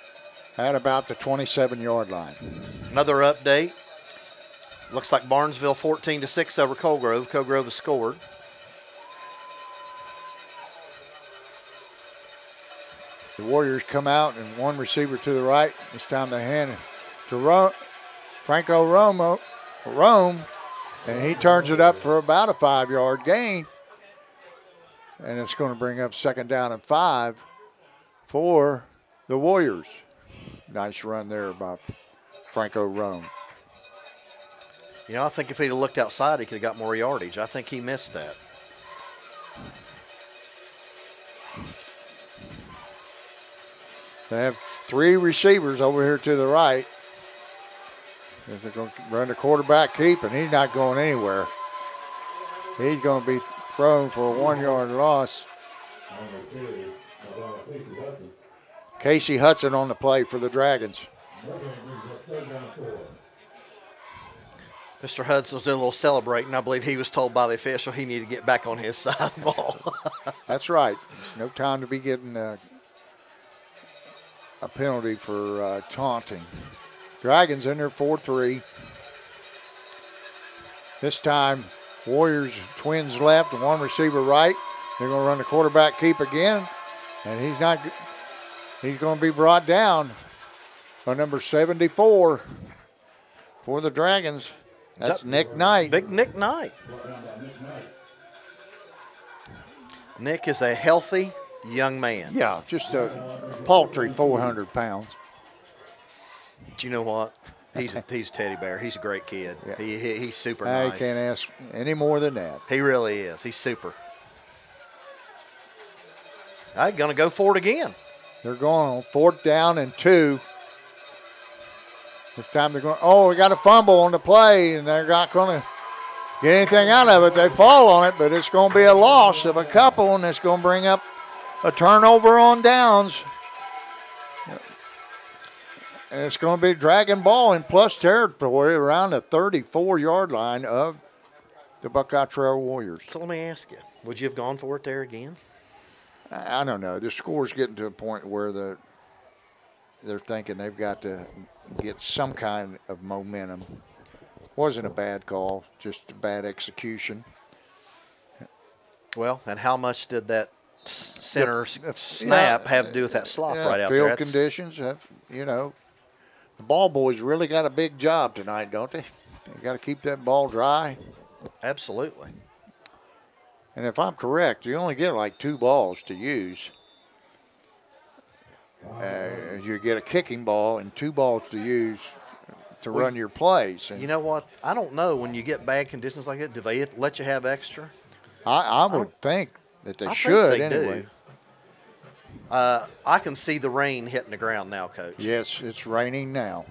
at about the 27-yard line. Another update. Looks like Barnesville 14-6 over Colgrove. Colgrove has scored. The Warriors come out and 1 receiver to the right. This time they hand it to Franco Rome, and he turns it up for about a 5-yard gain. And it's going to bring up second down and 5 for the Warriors. Nice run there by Franco Rome. You know, I think if he'd have looked outside, he could have got more yardage. I think he missed that. They have 3 receivers over here to the right. They're going to run the quarterback keep, and he's not going anywhere. He's going to be thrown for a 1-yard loss. Casey Hudson on the play for the Dragons. Mr. Hudson's doing a little celebrating. I believe he was told by the official he needed to get back on his side of the ball. That's right. There's no time to be getting a penalty for taunting. Dragons in there 4-3. This time, Warriors twins left and 1 receiver right. They're going to run the quarterback keep again, and he's going to be brought down by number 74 for the Dragons. That's Nick Knight. Big Nick Knight. Nick is a healthy young man. Yeah, just a paltry 400 pounds. But you know what? He's a teddy bear. He's a great kid. Yeah. He's super nice. I can't ask any more than that. He really is. He's super. I'm going to go for it again. They're going on 4th down and 2. This time they're going, we got a fumble on the play, and they're not going to get anything out of it. They fall on it, but it's going to be a loss of a couple, and it's going to bring up a turnover on downs. And it's going to be Dragon ball in plus territory around the 34-yard line of the Buckeye Trail Warriors. So let me ask you, would you have gone for it there again? I don't know. The score's getting to a point where they're thinking they've got to get some kind of momentum. Wasn't a bad call, just a bad execution. Well, and how much did that center snap have to do with that slop right out there? Field conditions have, the ball boys really got a big job tonight, don't they? They got to keep that ball dry. Absolutely. And if I'm correct, you only get like 2 balls to use. You get a kicking ball and 2 balls to use to run your plays. And you know what? I don't know. When you get bad conditions like that, do they let you have extra? I would think that they should anyway. I can see the rain hitting the ground now, Coach. Yes, it's raining now.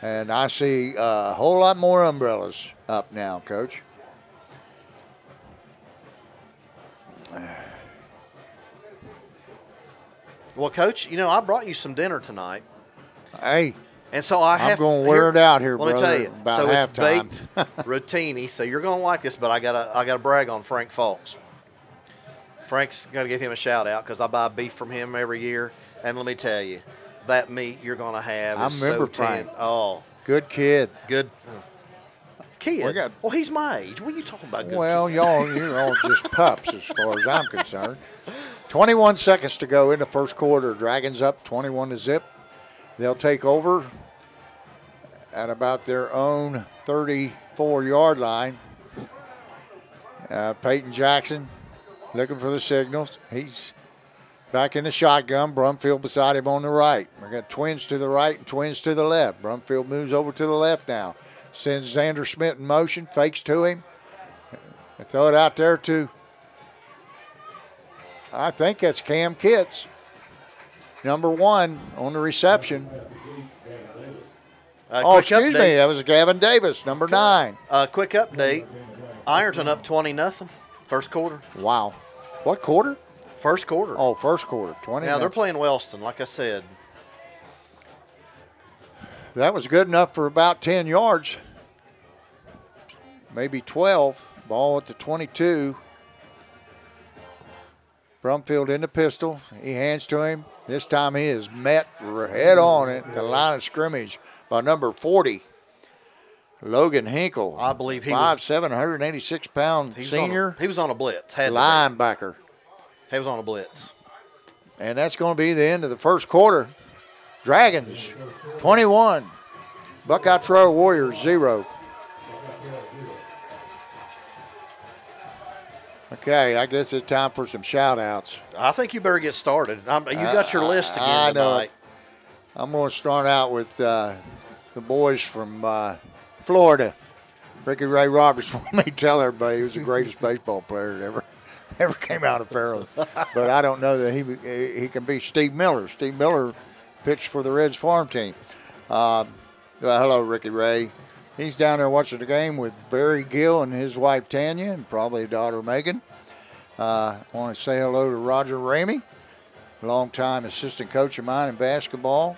And I see a whole lot more umbrellas up now, Coach. Well, Coach, I brought you some dinner tonight. Hey, and so I'm going to wear it out here, brother. Let me tell you, about halftime. It's baked rotini, so you're going to like this. But I gotta brag on Frank Falks. Frank's got to give him a shout out because I buy beef from him every year, and let me tell you, that meat you're going to have is remember so Frank. Oh, good kid. Good kid. Well, he's my age. What are you talking about? Well, you're all just pups as far as I'm concerned. 21 seconds to go in the first quarter. Dragons up 21-0. They'll take over at about their own 34-yard line. Peyton Jackson looking for the signals. He's back in the shotgun. Brumfield beside him on the right. We got twins to the right and twins to the left. Brumfield moves over to the left now. Sends Xander Schmidt in motion. Fakes to him. They throw it out there to, I think that's Cam Kitts. Number 1 on the reception. Excuse me. That was Gavin Davis, number 9. Quick update. Ironton up 20-0. First quarter. Wow. What quarter? First quarter. Oh, first quarter. 20. Now they're playing Wellston, like I said. That was good enough for about 10 yards. Maybe 12. Ball at the 22. Brumfield in the pistol. He hands to him. This time he is met head on at the line of scrimmage by number 40. Logan Hinkle. I believe he 5'7", 186-pound senior. He was on a blitz. Linebacker. He was on a blitz. And that's going to be the end of the first quarter. Dragons, 21. Buckeye Trail Warriors, 0. Okay, I guess it's time for some shout-outs. I think you better get started. You got your list again tonight. I'm going to start out with the boys from Florida. Ricky Ray Roberts wanted me to tell everybody he was the greatest baseball player ever. never came out of Fairland. But I don't know that he can be Steve Miller. Steve Miller pitched for the Reds farm team. Hello, Ricky Ray. He's down there watching the game with Barry Gill and his wife Tanya and probably daughter Megan. I want to say hello to Roger Ramey, longtime assistant coach of mine in basketball.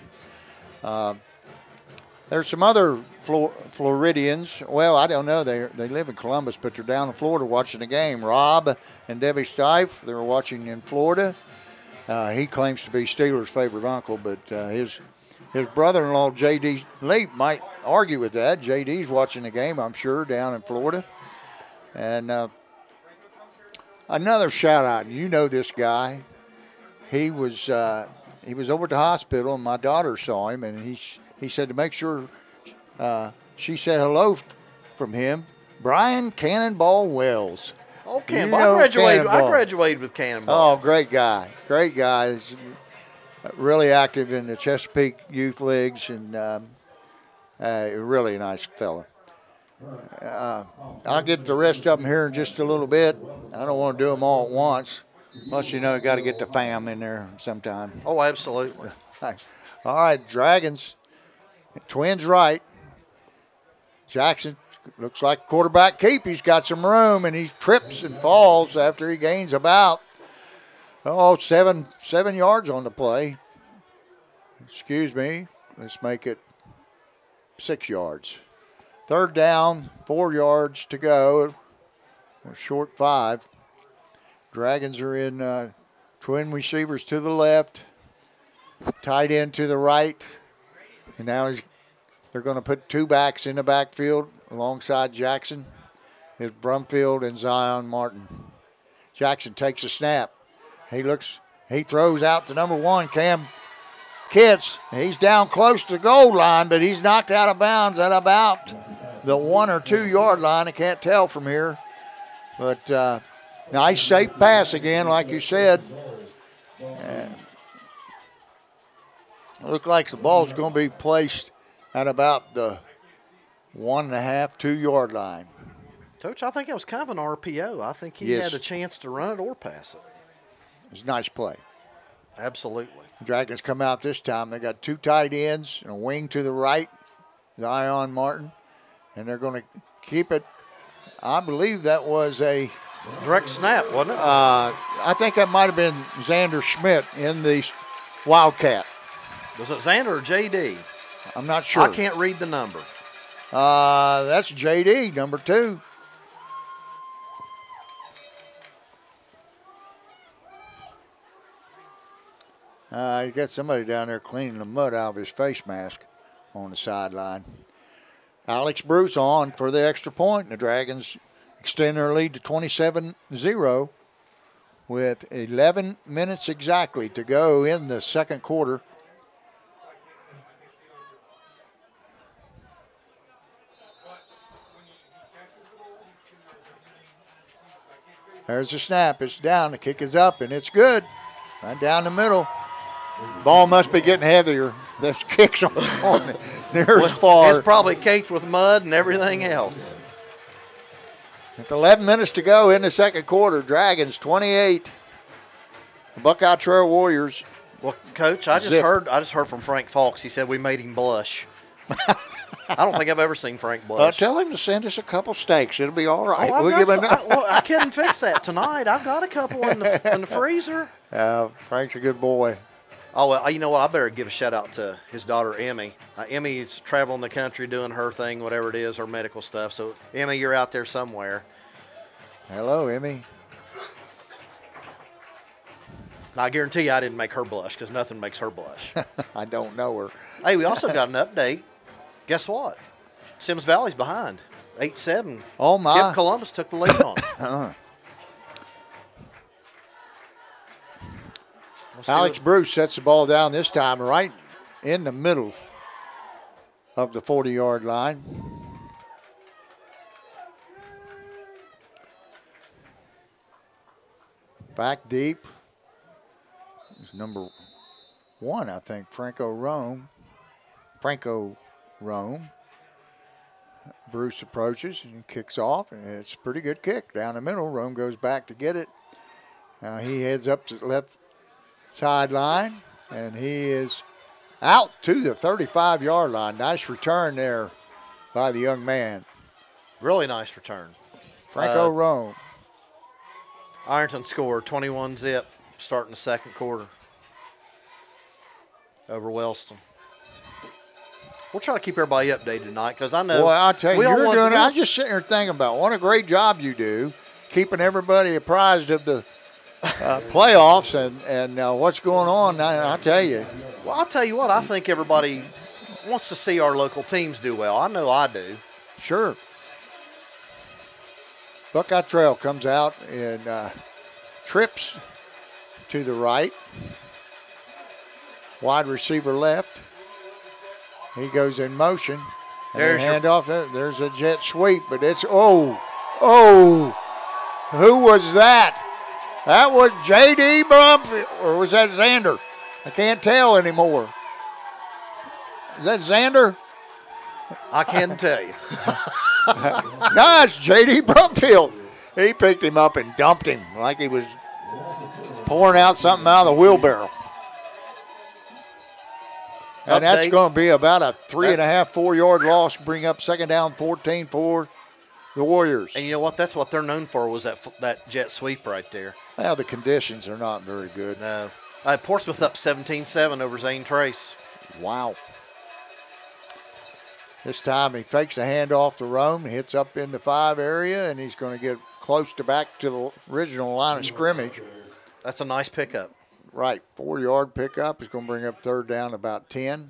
There's some other Floridians. Well, I don't know. They live in Columbus, but they're down in Florida watching the game. Rob and Debbie Stife, they're watching in Florida. He claims to be Steelers' favorite uncle, but his brother-in-law, J.D. Leap, might argue with that. J.D.'s watching the game, I'm sure, down in Florida. And another shout-out. You know this guy. He was over at the hospital, and my daughter saw him, and he said to make sure she said hello from him. Brian Cannonball Wells. Oh, Cannonball. I graduated with Cannonball. Oh, great guy. Great guy. He's really active in the Chesapeake youth leagues, and really nice fella. I'll get the rest of them here in just a little bit. I don't want to do them all at once. Plus, you got to get the fam in there sometime. Oh, absolutely. All right, Dragons. Twins right. Jackson looks like quarterback keep. He's got some room, and he trips and falls after he gains about, 7 yards on the play. Excuse me. Let's make it 6 yards. Third down, 4 yards to go. A short 5. Dragons are in twin receivers to the left, tight end to the right. And now they're going to put 2 backs in the backfield alongside Jackson. It's Brumfield and Zion Martin. Jackson takes a snap. He throws out to number 1, Cam Kitts. He's down close to the goal line, but he's knocked out of bounds at about the 1 or 2 yard line. I can't tell from here. But nice safe pass again, like you said. Look like the ball's going to be placed at about the 1.5, 2 yard line. Coach, I think it was kind of an RPO. I think he had a chance to run it or pass it. It's a nice play. Absolutely. The Dragons come out this time. They got 2 tight ends and a wing to the right, Zion Martin, and they're going to keep it. I believe that was a direct snap, wasn't it? I think that might have been Xander Schmidt in the Wildcat. Was it Xander or J.D.? I'm not sure. I can't read the number. That's J.D., number 2. You got somebody down there cleaning the mud out of his face mask on the sideline. Alex Bruce on for the extra point. The Dragons extend their lead to 27-0 with 11 minutes exactly to go in the second quarter. There's a snap. It's down. The kick is up, and it's good. Right down the middle. Ball must be getting heavier. Those kicks on nearest far. It's probably caked with mud and everything else. With 11 minutes to go in the second quarter, Dragons 28. The Buckeye Trail Warriors. Well, Coach, I just heard from Frank Falks. He said we made him blush. I don't think I've ever seen Frank blush. Tell him to send us a couple steaks. It'll be all right. I couldn't fix that tonight. I've got a couple in the freezer. Frank's a good boy. Oh, well, you know what? I better give a shout-out to his daughter, Emmy. Emmy's traveling the country doing her thing, whatever it is, her medical stuff. So, Emmy, you're out there somewhere. Hello, Emmy. Now, I guarantee you I didn't make her blush because nothing makes her blush. I don't know her. Hey, we also got an update. Guess what? Sims Valley's behind. 8-7. Oh, my. Yep, Columbus took the lead on it. Alex Bruce sets the ball down this time right in the middle of the 40-yard line. Back deep is number 1, I think, Franco Rome. Bruce approaches and kicks off, and it's a pretty good kick down the middle. Rome goes back to get it. Now he heads up to the left sideline, and he is out to the 35-yard line. Nice return there by the young man. Really nice return. Franco Rome. Ironton scored 21-zip starting the second quarter over Wellston. We'll try to keep everybody updated tonight because I know. Boy, I'll tell you, we all you're want- doing it. I'm just sitting here thinking about what a great job you do, keeping everybody apprised of the playoffs and what's going on. I'll tell you. Well, I'll tell you what, I think everybody wants to see our local teams do well. I know I do. Sure. Buckeye Trail comes out and trips to the right. Wide receiver left. He goes in motion. There's your handoff. There's a jet sweep, but it's who was that? That was J.D. Brumfield, or was that Xander? I can't tell anymore. Is that Xander? I can't tell you. No, it's J.D. Brumfield. He picked him up and dumped him like he was pouring out something out of the wheelbarrow. And that's going to be about a 3.5, 4 yard loss. Bring up second down, 14 for the Warriors. And you know what? That's what they're known for was that jet sweep right there. Well, the conditions are not very good. No. Portsmouth up 17-7 over Zane Trace. Wow. This time he fakes a handoff to Rome, hits up in the 5 area, and he's going to get close to back to the original line of scrimmage. That's a nice pickup. Right, 4 yard pickup. He's going to bring up third down about 10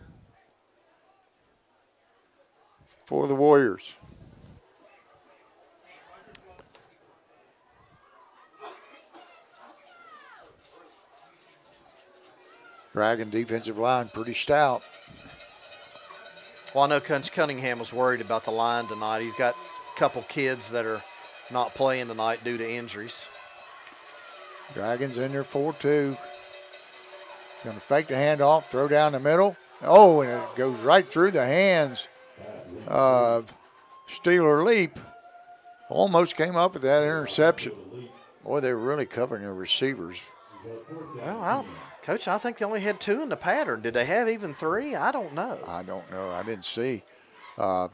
for the Warriors. Dragon defensive line pretty stout. Well, I know Coach Cunningham was worried about the line tonight. He's got a couple kids that are not playing tonight due to injuries. Dragons in there 4-2. Going to fake the handoff, throw down the middle. Oh, and it goes right through the hands of Steeler Leap. Almost came up with that interception. Boy, they were really covering their receivers. Well, Coach, I think they only had 2 in the pattern. Did they have even 3? I don't know. I don't know. I didn't see. I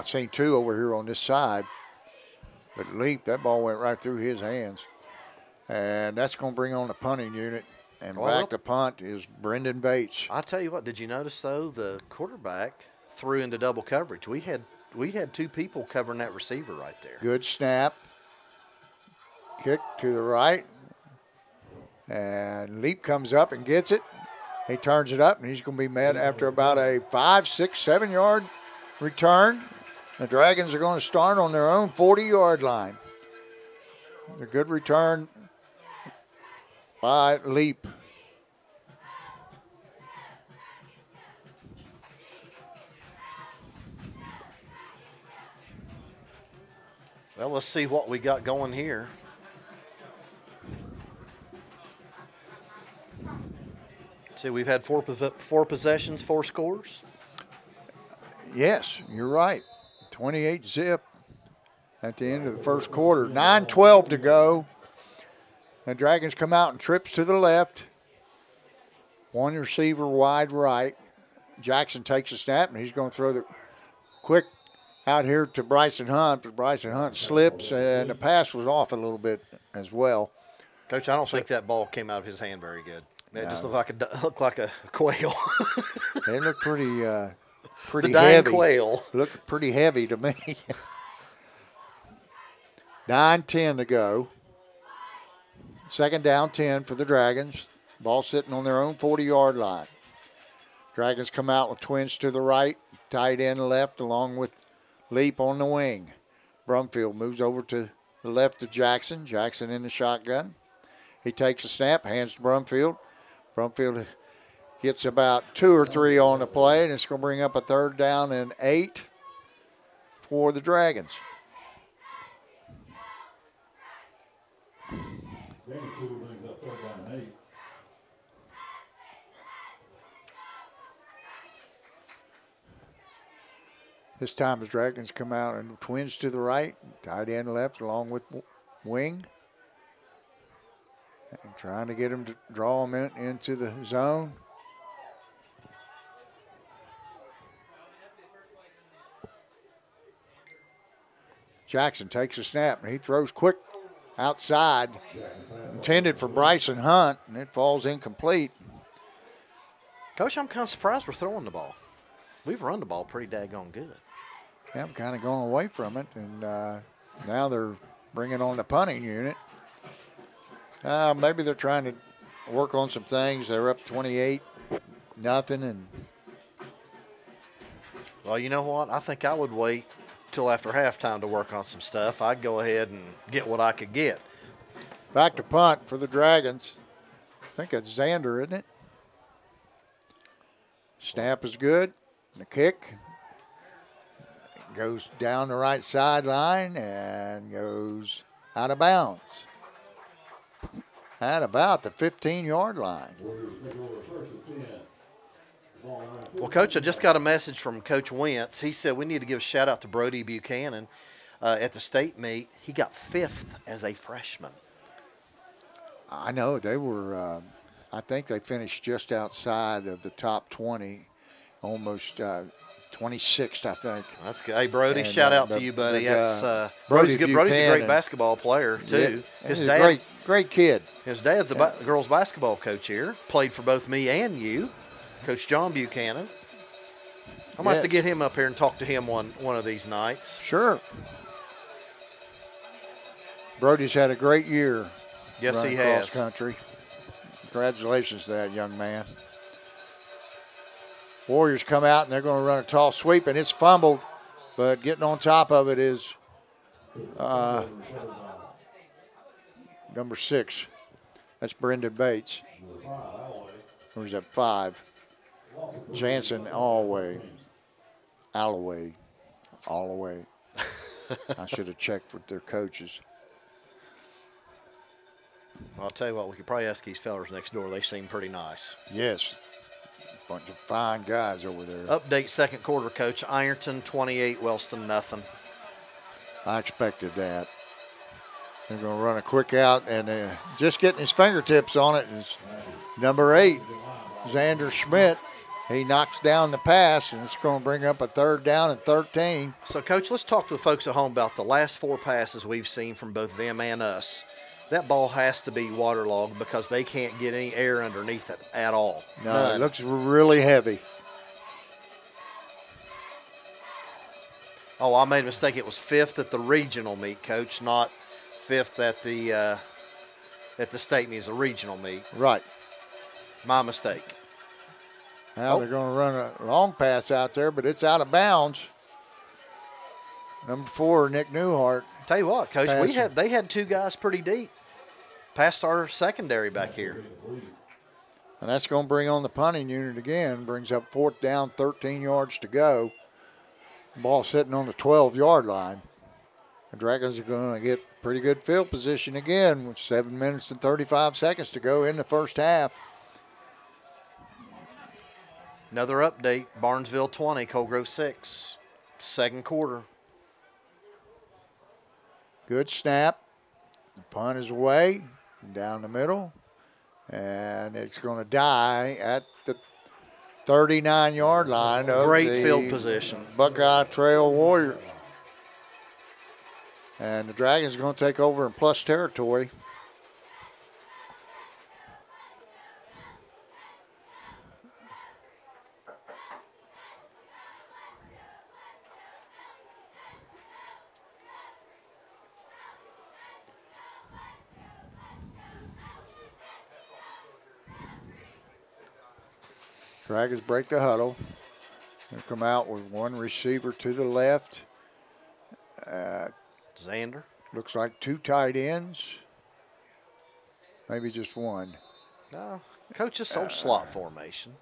seen 2 over here on this side. But Leap, that ball went right through his hands. And that's going to bring on the punting unit. And back to punt is Brendan Bates. I tell you what, did you notice, though, the quarterback threw into double coverage. We had 2 people covering that receiver right there. Good snap. Kick to the right. And Leap comes up and gets it. He turns it up, and he's going to be met after about a 5, 6, 7 yard return. The Dragons are going to start on their own 40-yard line. A good return by Leap. Well, let's see what we got going here. See, we've had four possessions, 4 scores. Yes, you're right. 28 zip at the end of the first quarter. 9:12 to go. The Dragons come out and trips to the left. One receiver wide right. Jackson takes a snap, and he's going to throw the quick out here to Bryson Hunt, but Bryson Hunt slips, and the pass was off a little bit as well. Coach, I don't think that ball came out of his hand very good. It just looked like a quail. It looked pretty the heavy. quail. Looked pretty heavy to me. 9:10 to go. Second down 10 for the Dragons. Ball sitting on their own 40-yard line. Dragons come out with twins to the right, tight end left, along with Leap on the wing. Brumfield moves over to the left of Jackson. Jackson in the shotgun. He takes a snap, hands to Brumfield. Brumfield gets about 2 or 3 on the play, and it's going to bring up a third down and 8 for the Dragons. This time the Dragons come out and twins to the right, tight end left along with wing. And trying to get him to draw him into the zone. Jackson takes a snap, and he throws quick outside, intended for Bryson Hunt, and it falls incomplete. Coach, I'm kind of surprised we're throwing the ball. We've run the ball pretty daggone good. Yeah, I'm kind of going away from it, and now they're bringing on the punting unit. Maybe they're trying to work on some things. They're up 28-0, and well, you know what? I think I would wait till after halftime to work on some stuff. I'd go ahead and get what I could get. back to punt for the Dragons. I think it's Xander, isn't it? Snap is good. And the kick goes down the right sideline and goes out of bounds at about the 15-yard line. Well, Coach, I just got a message from Coach Wentz. He said we need to give a shout-out to Brody Buchanan at the state meet. He got 5th as a freshman. I know. They were, I think they finished just outside of the top 20, almost 26th, I think. That's good. Hey, Brody, And, shout out to you, buddy. Brody's Brody's a great basketball player, too. Yeah, he's a great kid. His dad's the girls' basketball coach here. Played for both me and you, Coach John Buchanan. I might have to get him up here and talk to him one of these nights. Sure. Brody's had a great year. Yes, he has. has. Cross country. Congratulations to that young man. Warriors come out and they're going to run a tall sweep, and it's fumbled, but getting on top of it is number 6. That's Brendan Bates. Or is that 5? Jansen Alloway. I should have checked with their coaches. I'll tell you what, we could probably ask these fellers next door. They seem pretty nice. Yes. Bunch of fine guys over there. Update second quarter, Coach. Ironton 28, Wellston nothing. I expected that. They're going to run a quick out, and just getting his fingertips on it is number 8, Xander Schmidt. He knocks down the pass, and it's going to bring up a 3rd down and 13. So, Coach, let's talk to the folks at home about the last 4 passes we've seen from both them and us. That ball has to be waterlogged because they can't get any air underneath it at all. No, None. It looks really heavy. Oh, I made a mistake. It was 5th at the regional meet, Coach, not 5th at the state meet. It's a regional meet. Right. My mistake. Now they're going to run a long pass out there, but it's out of bounds. Number 4, Nick Newhart. Tell you what, Coach, Passing. they had 2 guys pretty deep past our secondary back here. And that's going to bring on the punting unit again. Brings up 4th down, 13 yards to go. Ball sitting on the 12-yard line. The Dragons are going to get pretty good field position again with 7 minutes and 35 seconds to go in the first half. Another update, Barnesville 20, Cold Grove 6, second quarter. Good snap. The punt is away, down the middle, and it's going to die at the 39-yard line of Great the field position. Buckeye Trail Warriors. And the Dragons are going to take over in plus territory. Dragons break the huddle. They come out with one receiver to the left. Xander. Looks like 2 tight ends. Maybe just one. No, Coach, this old slot formation.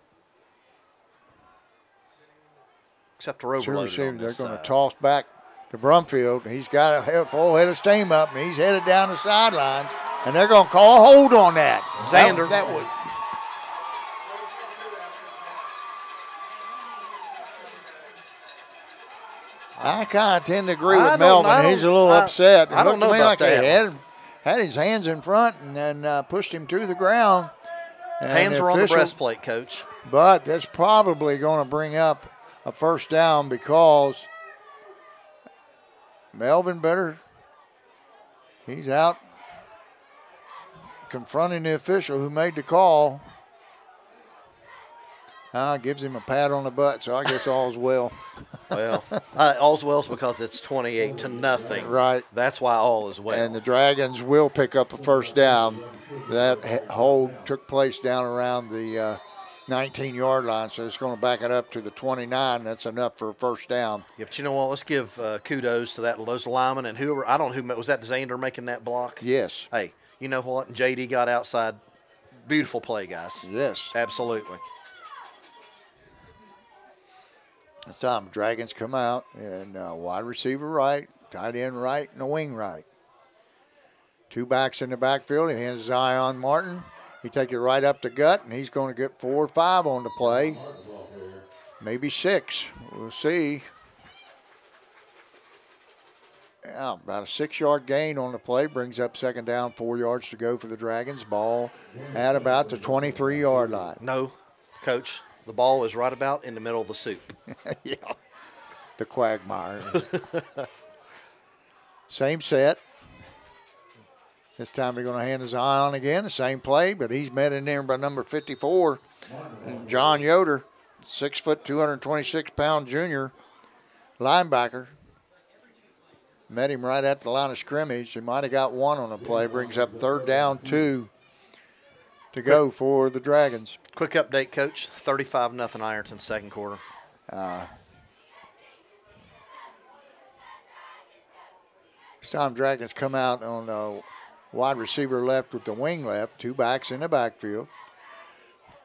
Except we're 2 overloaded receivers. on They're this going to side. toss back to Brumfield. He's got a full head of steam up, and he's headed down the sidelines. And they're going to call a hold on that. Xander. That was. I kind of tend to agree with Melvin. He's a little upset. It I don't looked to know me about like that. had his hands in front and then pushed him to the ground. And hands were on the breastplate, Coach. But that's probably going to bring up a first down because Melvin Bitter, he's out confronting the official who made the call. Gives him a pat on the butt, so I guess all's well. Well, all's well is because it's 28-0. Right. That's why all is well. And the Dragons will pick up a first down. That hold took place down around the 19-yard line, so it's going to back it up to the 29. That's enough for a first down. Yeah, but you know what? Let's give kudos to those linemen and whoever. I don't know who was that. Zander making that block? Yes. Hey, you know what? JD got outside. Beautiful play, guys. Yes. Absolutely. This time, Dragons come out and wide receiver right, tight end right, and a wing right. Two backs in the backfield. He hands Zion Martin. He takes it right up the gut, and he's going to get 4 or 5 on the play. Maybe 6. We'll see. Yeah, about a 6-yard gain on the play. Brings up second down, 4 yards to go for the Dragons. Ball at about the 23-yard line. No, Coach. The ball is right about in the middle of the soup. Yeah, the quagmire. Same set. This time they're going to hand his eye on again. The same play, but he's met in there by number 54, John Yoder, 6 foot, 226-pound junior linebacker. Met him right at the line of scrimmage. He might have got 1 on the play. Brings up third down, 2 to go for the Dragons. Quick update, Coach. 35-0 Ironton, second quarter. This time Dragons come out on wide receiver left with the wing left. 2 backs in the backfield.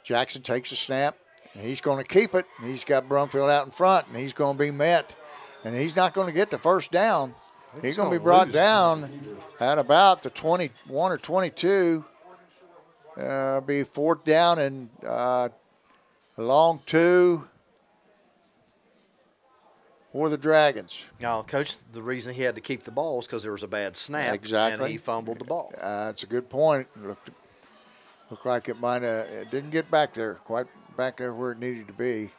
Jackson takes a snap, and he's going to keep it. He's got Brumfield out in front, and he's going to be met. And he's not going to get the first down. He's going to be brought down at about the 21 or 22. Be 4th down and a long 2 for the Dragons. Now, Coach, the reason he had to keep the ball was because there was a bad snap. Exactly. And he fumbled the ball. That's a good point. Looked like it might have, it didn't get back there, quite back there where it needed to be.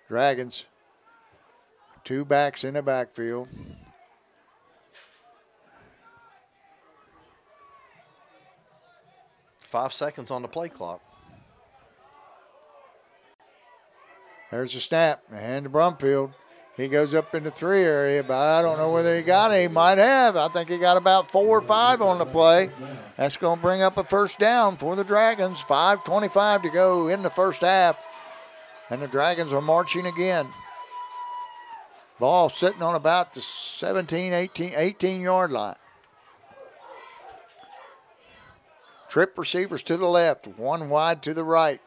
Dragons, 2 backs in the backfield. Five seconds on the play clock. There's a snap. Hand to Brumfield. He goes up in the 3 area, but I don't know whether he got it. He might have. I think he got about 4 or 5 on the play. That's going to bring up a first down for the Dragons. 5:25 to go in the first half. And the Dragons are marching again. Ball sitting on about the 17, 18-yard line. Trip receivers to the left, 1 wide to the right.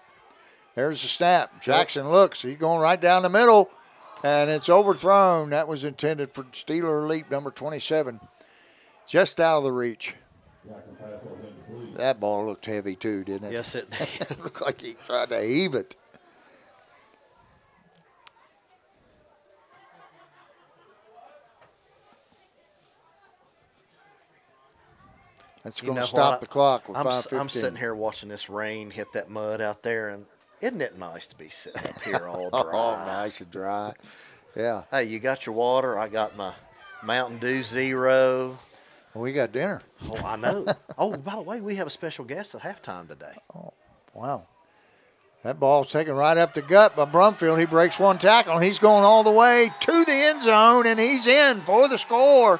There's the snap. Jackson looks. He's going right down the middle, and it's overthrown. That was intended for Steeler Elite number 27. Just out of the reach. That ball looked heavy too, didn't it? Yes, it did. It looked like he tried to heave it. That's going to stop the clock with 5:15. I'm sitting here watching this rain hit that mud out there, and isn't it nice to be sitting up here all dry? Oh, nice and dry. Yeah. Hey, you got your water. I got my Mountain Dew Zero. Well, we got dinner. Oh, I know. Oh, by the way, we have a special guest at halftime today. Oh, wow. That ball's taken right up the gut by Brumfield. He breaks 1 tackle, and he's going all the way to the end zone, and he's in for the score.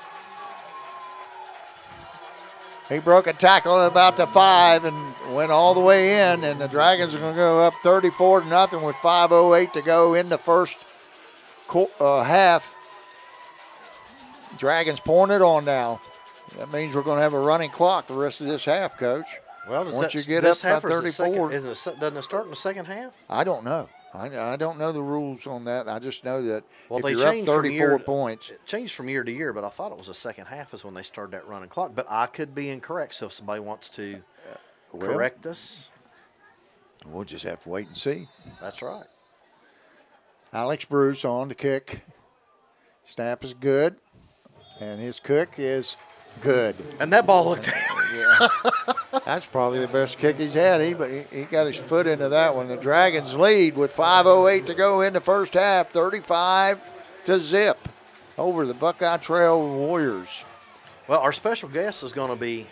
He broke a tackle at about the 5 and went all the way in, and the Dragons are going to go up 34-0 with 5:08 to go in the first half. Dragons pouring it on now. That means we're going to have a running clock the rest of this half, Coach. Well, once you get up by 34, doesn't it start in the second half? I don't know. I don't know the rules on that. I just know that if they you're up 34 points. It changed from year to year, but I thought it was the second half is when they started that running clock. But I could be incorrect, so if somebody wants to correct us. We'll just have to wait and see. That's right. Alex Bruce on to kick. Snap is good, and his kick is good. And that ball looked Yeah. That's probably the best kick he's had. He got his foot into that one. The Dragons lead with 5:08 to go in the first half, 35-0 over the Buckeye Trail Warriors. Well, our special guest is going to be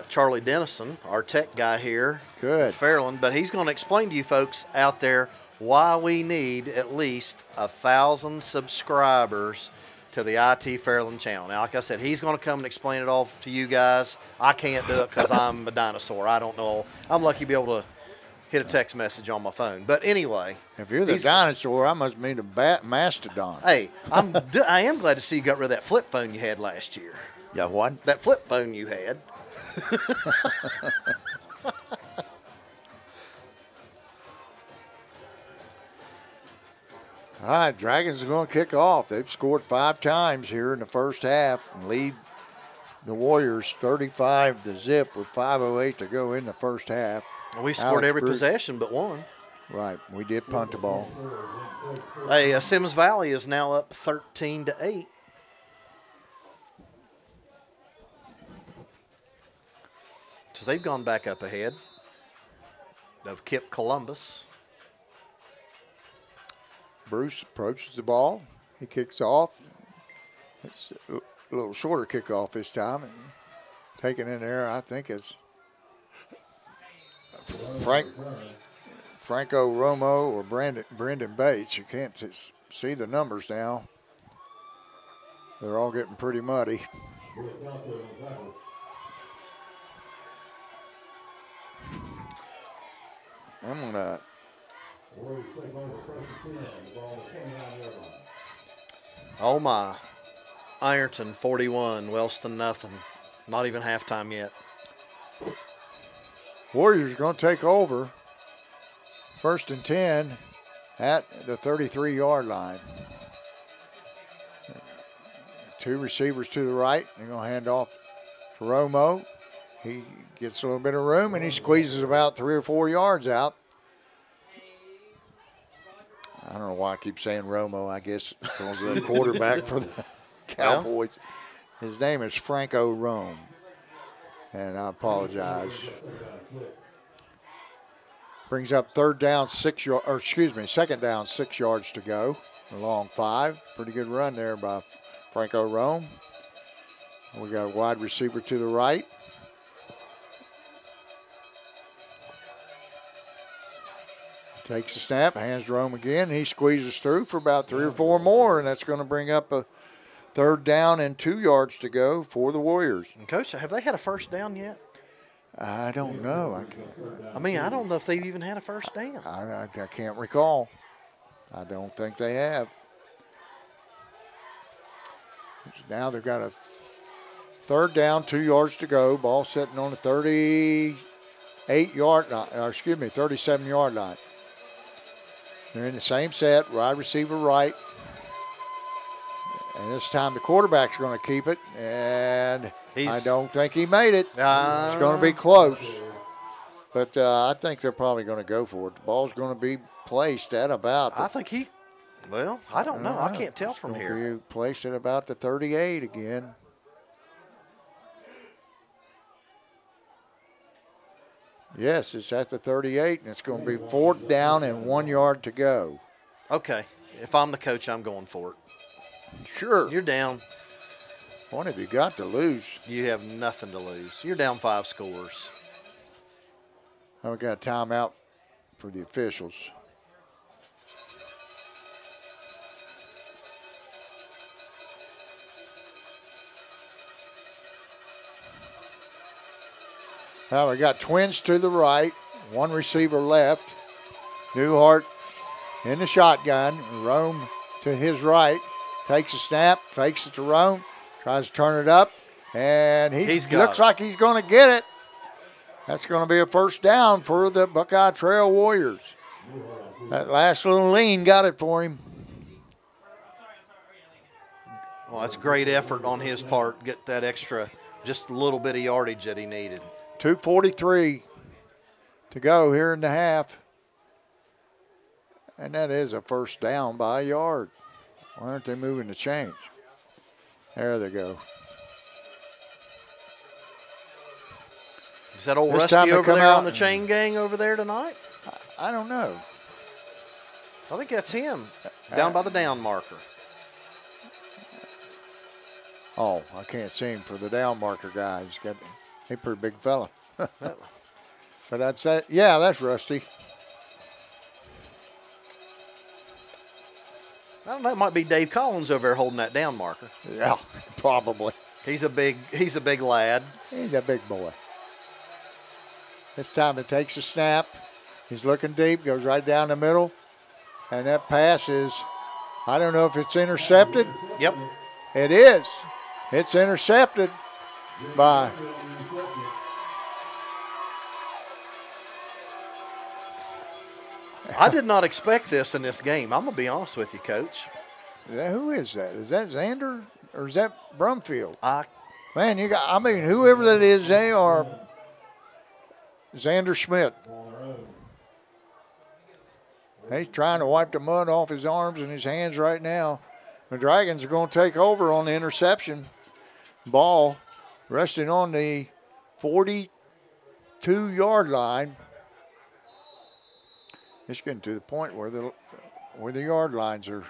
Charlie Dennison, our tech guy here Good. at Fairland, but he's going to explain to you folks out there why we need at least 1,000 subscribers to the IT Fairland channel. Now, like I said, he's going to come and explain it all to you guys. I can't do it because I'm a dinosaur. I don't know. I'm lucky to be able to hit a text message on my phone. But anyway. If you're the dinosaur, I must mean the mastodon. Hey, I am glad to see you got rid of that flip phone you had last year. Yeah, what? That flip phone you had. All right, Dragons are going to kick off. They've scored 5 times here in the first half and lead the Warriors 35-0 with 5:08 to go in the first half. We scored every possession but one. Right, we did punt the ball. Hey, Sims Valley is now up 13-8. So they've gone back up ahead. They've kept Columbus. Bruce approaches the ball. He kicks off. It's a little shorter kickoff this time. And taken in there, I think, is Franco Romo or Brendan Bates. You can't see the numbers now. They're all getting pretty muddy. I'm going to Oh my. Ironton 41, Wellston nothing. Not even halftime yet. Warriors going to take over. 1st and 10 at the 33-yard line. 2 receivers to the right. They're going to hand off to Romo. He gets a little bit of room and he squeezes about 3 or 4 yards out. I don't know why I keep saying Romo. I guess because the quarterback for the Cowboys. His name is Franco Rome. And I apologize. Brings up 2nd down, 6 yards to go. A long 5. Pretty good run there by Franco Rome. We got a wide receiver to the right. Takes the snap, hands to Rome again, and he squeezes through for about 3 or 4 more, and that's going to bring up a 3rd down and 2 yards to go for the Warriors. And Coach, have they had a first down yet? I don't know. I don't know if they've even had a first down. I can't recall. I don't think they have. Now they've got a 3rd down, 2 yards to go. Ball sitting on the 37-yard line. They're in the same set, wide receiver right. And this time the quarterback's going to keep it, and I don't think he made it. It's going to be close. But I think they're probably going to go for it. The ball's going to be placed at about I don't know. I can't tell from here. Be placed at about the 38 again. Yes, it's at the 38, and it's going to be 4th down and 1 yard to go. Okay. If I'm the coach, I'm going for it. Sure. You're down. What have you got to lose? You have nothing to lose. You're down 5 scores. We got a timeout for the officials. Now we got twins to the right, 1 receiver left. Newhart in the shotgun. Rome to his right. Takes a snap, fakes it to Rome, tries to turn it up, and he looks like he's going to get it. That's going to be a 1st down for the Buckeye Trail Warriors. That last little lean got it for him. Well, that's great effort on his part. Get that extra, just a little bit of yardage that he needed. 2:43 to go here in the half. And that is a 1st down by a yard. Why aren't they moving the chains? There they go. Is that old This Rusty time they over come there out on the chain gang over there tonight? I don't know. I think that's him down by the down marker. Oh, I can't see him for the down marker guy. He's a pretty big fella. But I'd say, yeah, that's Rusty. I don't know. It might be Dave Collins over there holding that down marker. Yeah, probably. He's a big lad. He's a big boy. This time it takes a snap. He's looking deep, goes right down the middle. And that pass is, I don't know if it's intercepted. Yep. It is. It's intercepted by I did not expect this in this game. I'm going to be honest with you, Coach. Who is that? Is that Xander or is that Brumfield? I Man, whoever that is, they are Xander Schmidt. He's trying to wipe the mud off his arms and his hands right now. The Dragons are going to take over on the interception. Ball resting on the 42-yard line. It's getting to the point where the yard lines are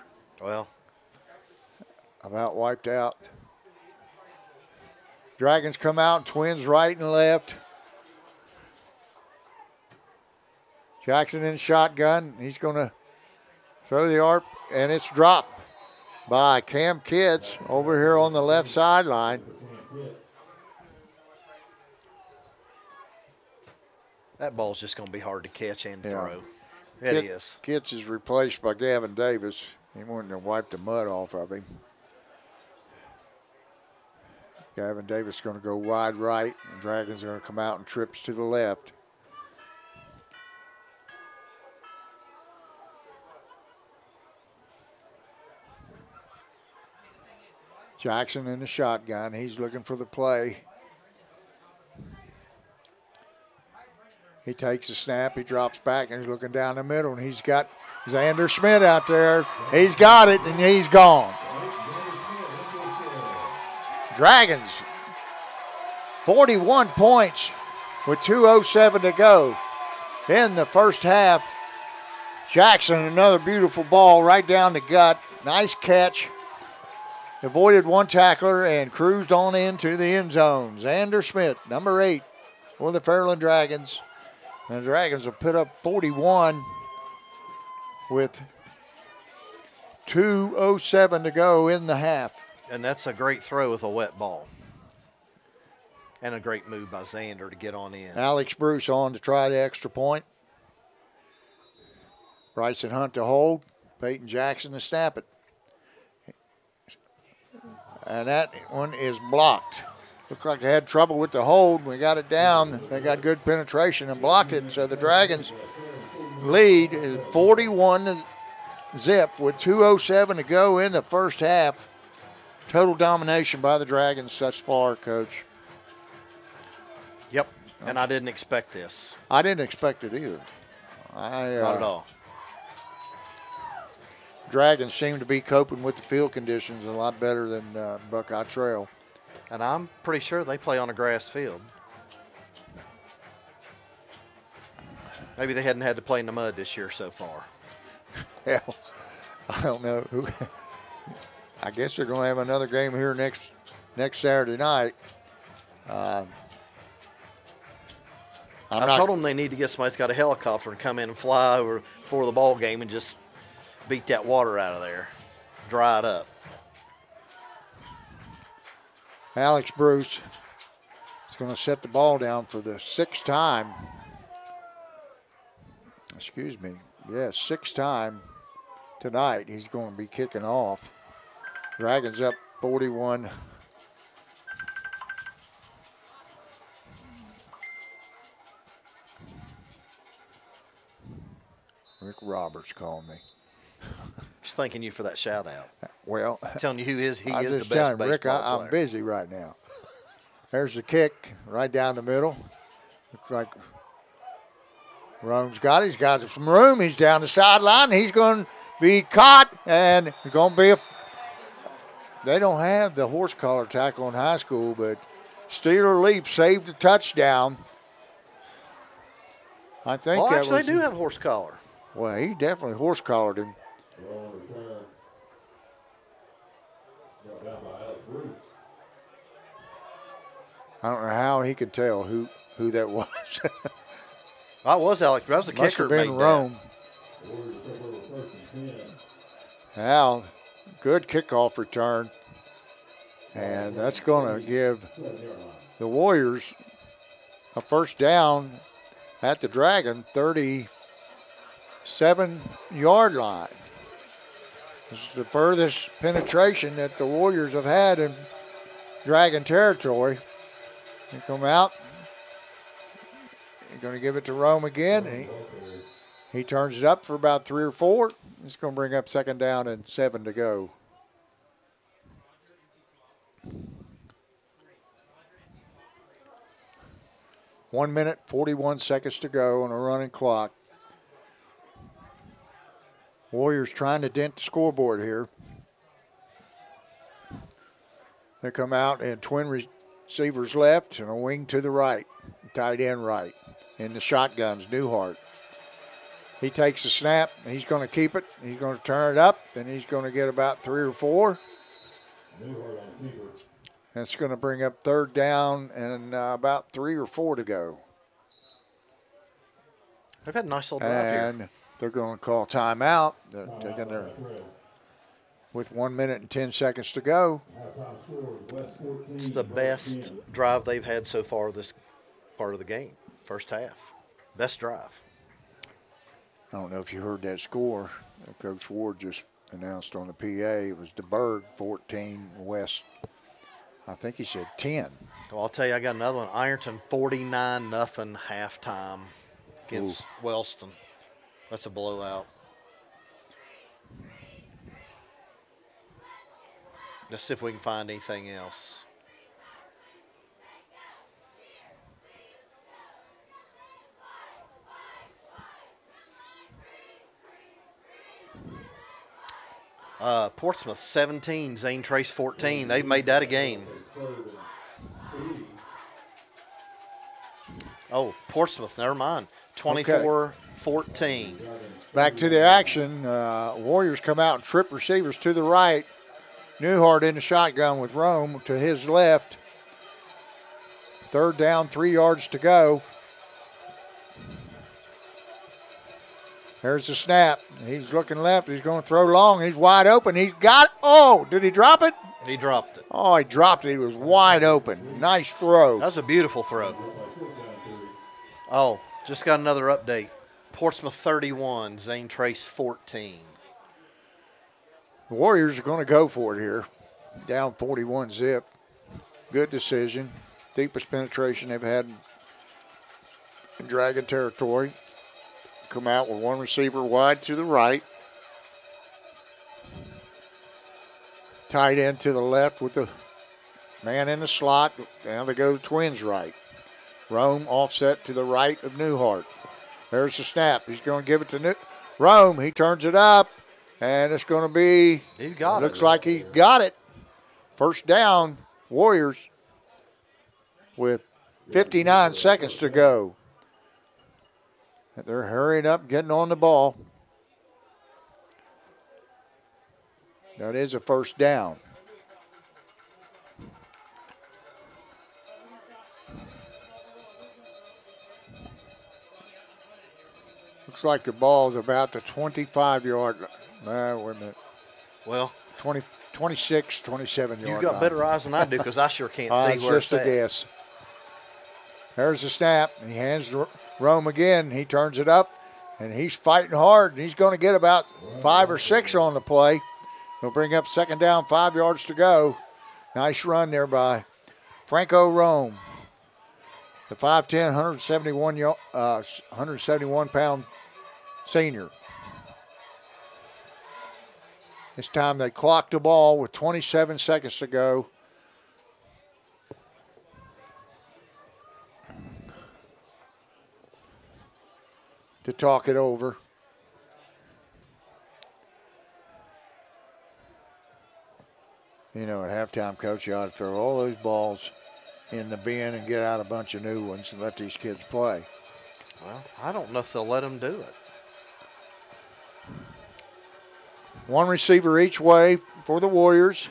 about wiped out. Dragons come out, twins right and left. Jackson in shotgun. He's going to throw the arc, and it's dropped by Cam Kids over here on the left sideline. That ball's just going to be hard to catch and throw. It is. Kids is replaced by Gavin Davis. He wanted to wipe the mud off of him. Gavin Davis is going to go wide right, and Dragons are going to come out and trips to the left. Jackson in the shotgun. He's looking for the play. He takes a snap. He drops back, and he's looking down the middle, and he's got Xander Schmidt out there. He's got it, and he's gone. Dragons, 41 points with 2:07 to go in the first half. Jackson, another beautiful ball right down the gut. Nice catch. Avoided one tackler and cruised on into the end zone. Xander Schmidt, number 8 for the Fairland Dragons. And the Dragons will put up 41 with 2:07 to go in the half. And that's a great throw with a wet ball. And a great move by Xander to get on in. Alex Bruce on to try the extra point. Bryson Hunt to hold. Peyton Jackson to snap it. And that one is blocked. Looked like they had trouble with the hold. We got it down. They got good penetration and blocked it. So the Dragons lead is 41-0 with 2:07 to go in the first half. Total domination by the Dragons thus far, Coach. Yep, and I didn't expect this. I didn't expect it either. Not at all. Dragons seem to be coping with the field conditions a lot better than Buckeye Trail. And I'm pretty sure they play on a grass field. Maybe they hadn't had to play in the mud this year so far. Hell, I don't know. I guess they're going to have another game here next Saturday night. I told them they need to get somebody that's got a helicopter and come in and fly over before the ball game and just beat that water out of there, dry it up. Alex Bruce is going to set the ball down for the sixth time. Excuse me. Yeah, sixth time tonight. He's going to be kicking off. Dragons up 41. Rick Roberts calling me. Just thanking you for that shout out. Well, telling you he is the best telling baseball Rick, player. I'm busy right now. There's the kick right down the middle. Looks like Rome's got it. He's got some room. He's down the sideline. He's going to be caught, and it's going to be they don't have the horse collar tackle in high school, but Steeler Leap saved the touchdown I think Well, that actually, was, they do have a horse collar. well, he definitely horse collared him. I don't know how he could tell who that was. That was Alec. That was the Must kicker. have been made Rome. Al, good kickoff return. And that's going to give the Warriors a first down at the Dragon 37-yard line. This is the furthest penetration that the Warriors have had in Dragon territory. They come out. They're going to give it to Rome again. He turns it up for about 3 or 4. It's going to bring up second down and 7 to go. One minute, 41 seconds to go on a running clock. Warriors trying to dent the scoreboard here. They come out and twin receivers left and a wing to the right, tight end right. In the shotguns, Newhart. He takes the snap. He's going to keep it. He's going to turn it up, and he's going to get about 3 or 4. That's going to bring up third down and about 3 or 4 to go. They've had a nice little drive here. And they're going to call timeout. They're taking their, with 1 minute and 10 seconds to go. It's the best drive they've had so far this part of the game, first half. Best drive. I don't know if you heard that score. Coach Ward just announced on the PA. It was DeBerg 14, West, I think he said 10. Well, I'll tell you, I got another one. Ironton 49-0 halftime against Wellston. That's a blowout. Let's see if we can find anything else. Portsmouth 17, Zane Trace 14. They've made that a game. Oh, Portsmouth, never mind. 24-14. Back to the action. Warriors come out and trip receivers to the right. Newhart in the shotgun with Rome to his left. Third down, 3 yards to go. There's the snap. He's looking left. He's going to throw long. He's wide open. He's got it. Oh, did he drop it? He dropped it. Oh, he dropped it. He was wide open. Nice throw. That was a beautiful throw. Oh, just got another update. Portsmouth 31, Zane Trace 14. The Warriors are going to go for it here. Down 41 zip. Good decision. Deepest penetration they've had in Dragon territory. Come out with one receiver wide to the right. Tight end to the left with the man in the slot. Now they go the twins right. Rome offset to the right of Newhart. There's the snap. He's going to give it to Rome. He turns it up, and it's going to be. He's got it. Looks like he's got it. First down, Warriors with 59 seconds to go. They're hurrying up, getting on the ball. That is a first down. Looks like the ball is about the 25-yard line. Wait a minute. Well, 26, 27 yard line. You got better eyes than I do because I sure can't see It's where just a guess. There's the snap. He hands Rome again. He turns it up, and he's fighting hard, and he's going to get about 5 or 6 on the play. He'll bring up second down, 5 yards to go. Nice run there by Franco Rome. The 5'10", 171-pound senior. This time they clocked the ball with 27 seconds to go. To talk it over. You know, at halftime, Coach, you ought to throw all those balls in the bin and get out a bunch of new ones and let these kids play. Well, I don't know if they'll let him do it. One receiver each way for the Warriors.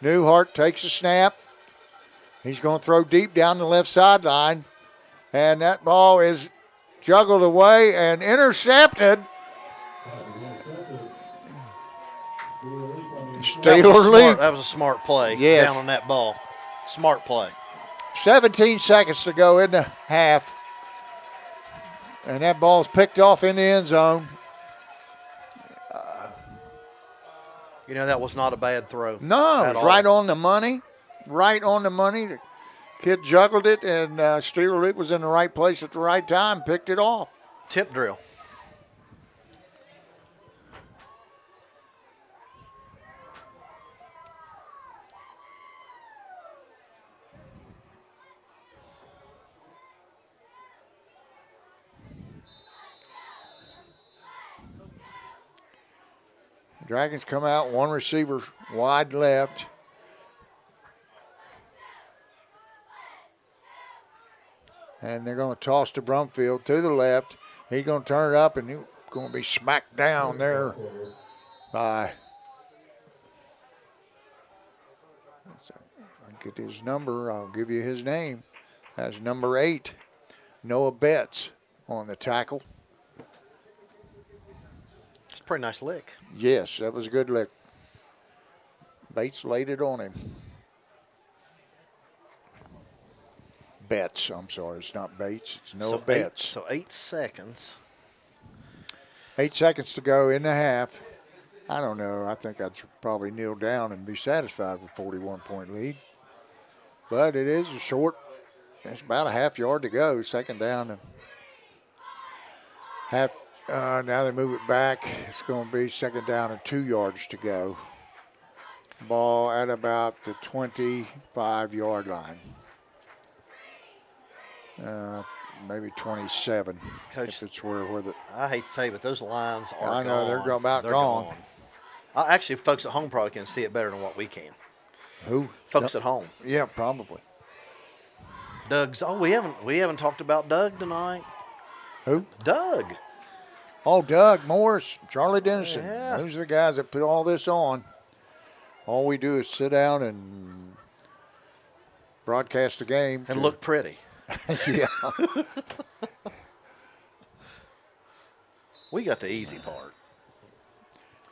Newhart takes a snap. He's going to throw deep down the left sideline. And that ball is juggled away and intercepted. That was a smart play. Yes. Down on that ball. Smart play. 17 seconds to go in the half. And that ball's picked off in the end zone. That was not a bad throw. No, it was right on the money. Right on the money. The kid juggled it, and Steeler League was in the right place at the right time, picked it off. Tip drill. Dragons come out, one receiver wide left. And they're going to toss to Brumfield to the left. He's going to turn it up, and he's going to be smacked down there by, if I get his number, I'll give you his name. That's number 8, Noah Betts on the tackle. It's a pretty nice lick. Yes, that was a good lick. Bates laid it on him. Betts, I'm sorry, it's not Bates, it's Noah Betts. So 8 seconds. 8 seconds to go in the half. I don't know, I think I'd probably kneel down and be satisfied with 41-point lead. But it is a short, it's about a half yard to go, second down and half. Now they move it back. It's going to be second down and 2 yards to go. Ball at about the 25-yard line. Maybe 27. Coach, if it's where the. I hate to say it, but those lines are I know, gone. they're about gone. Actually, folks at home probably can see it better than what we can. Who? Folks at home. Yeah, probably. Doug's. Oh, we haven't talked about Doug tonight. Who? Doug. Oh, Doug Morris, Charlie Dennison. Yeah. Those are the guys that put all this on. All we do is sit down and broadcast the game. And look pretty. Yeah. We got the easy part.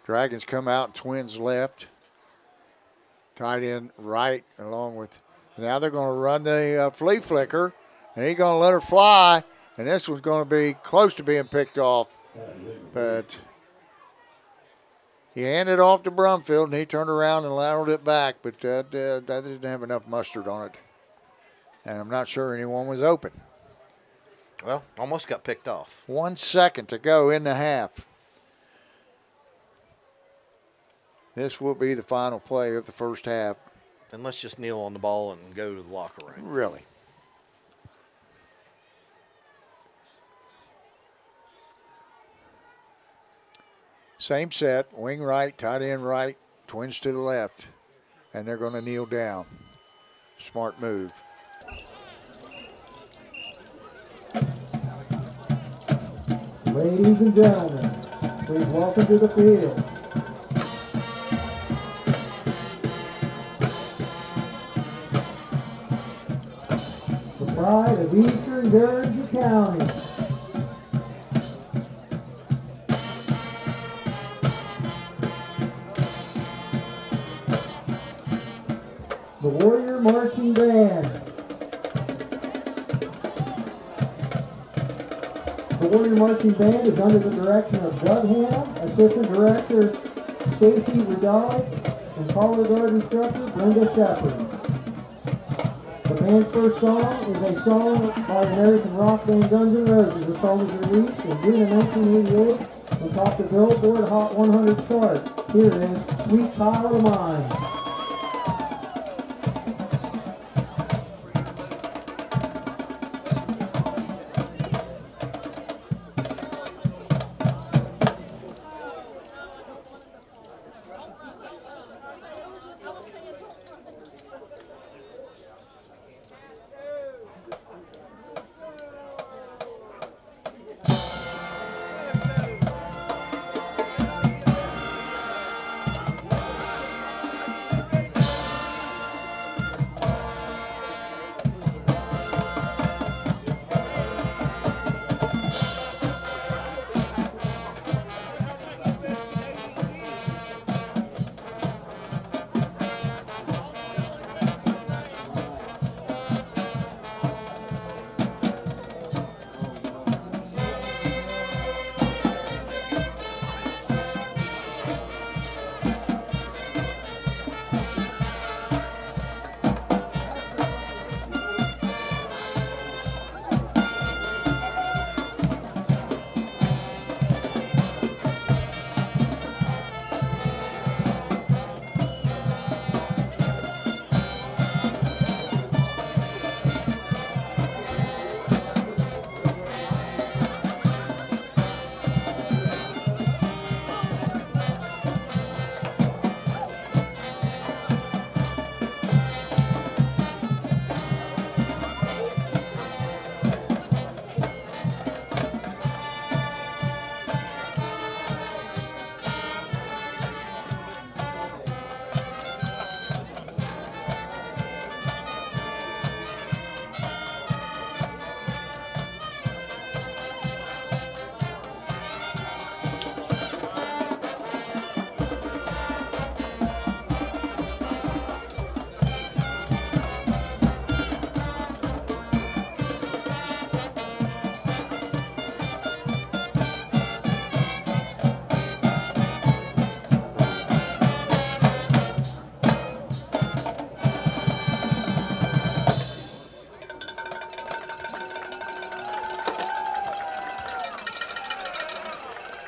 Dragons come out, twins left. Tight end right along with. Now they're going to run the flea flicker, and he's going to let her fly. And this one's going to be close to being picked off. But he handed it off to Brumfield, and he turned around and lateraled it back. But that didn't have enough mustard on it. And I'm not sure anyone was open. Well, almost got picked off. 1 second to go in the half. This will be the final play of the first half. Then let's just kneel on the ball and go to the locker room. Really. Same set, wing right, tight end right, twins to the left. And they're going to kneel down. Smart move. Ladies and gentlemen, please welcome to the field the pride of Eastern Jersey County, the Warrior Marching Band. The Warrior Marching Band is under the direction of Doug Hannah, Assistant Director Stacy Redai, and color guard instructor Brenda Shepard. The band's first song is a song by the American rock band Guns N' Roses. The song was released in June of 1988 and topped the Billboard Hot 100 chart. Here is Sweet Child of Mine.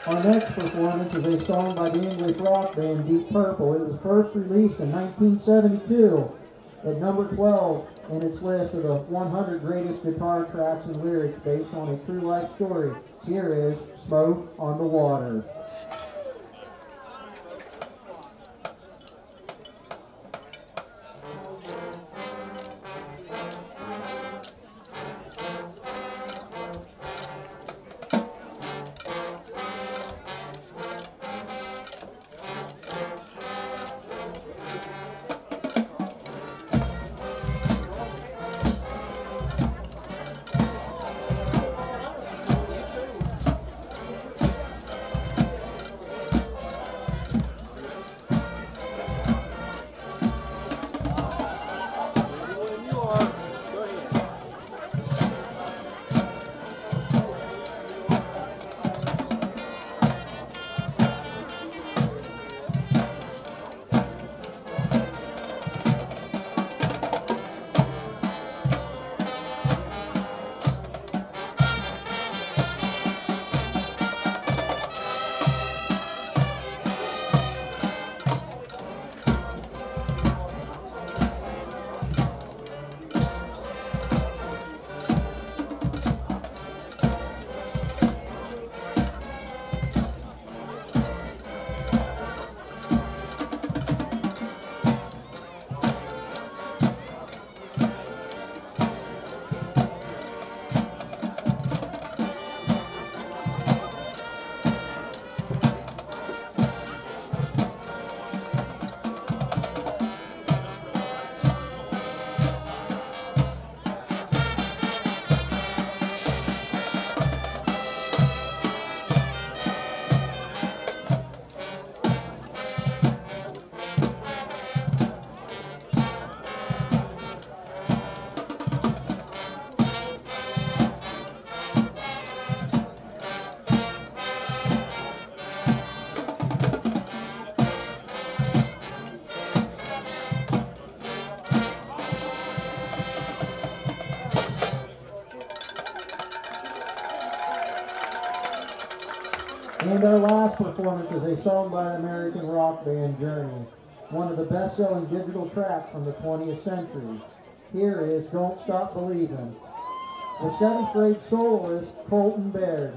Our next performance is a song by the English rock band Deep Purple. It was first released in 1972 at number 12 in its list of the 100 greatest guitar tracks and lyrics based on a true life story. Here is Smoke on the Water. And our last performance is a song by the American rock band Journey, one of the best-selling digital tracks from the 20th century. Here is Don't Stop Believin', the 7th grade soloist Colton Baird.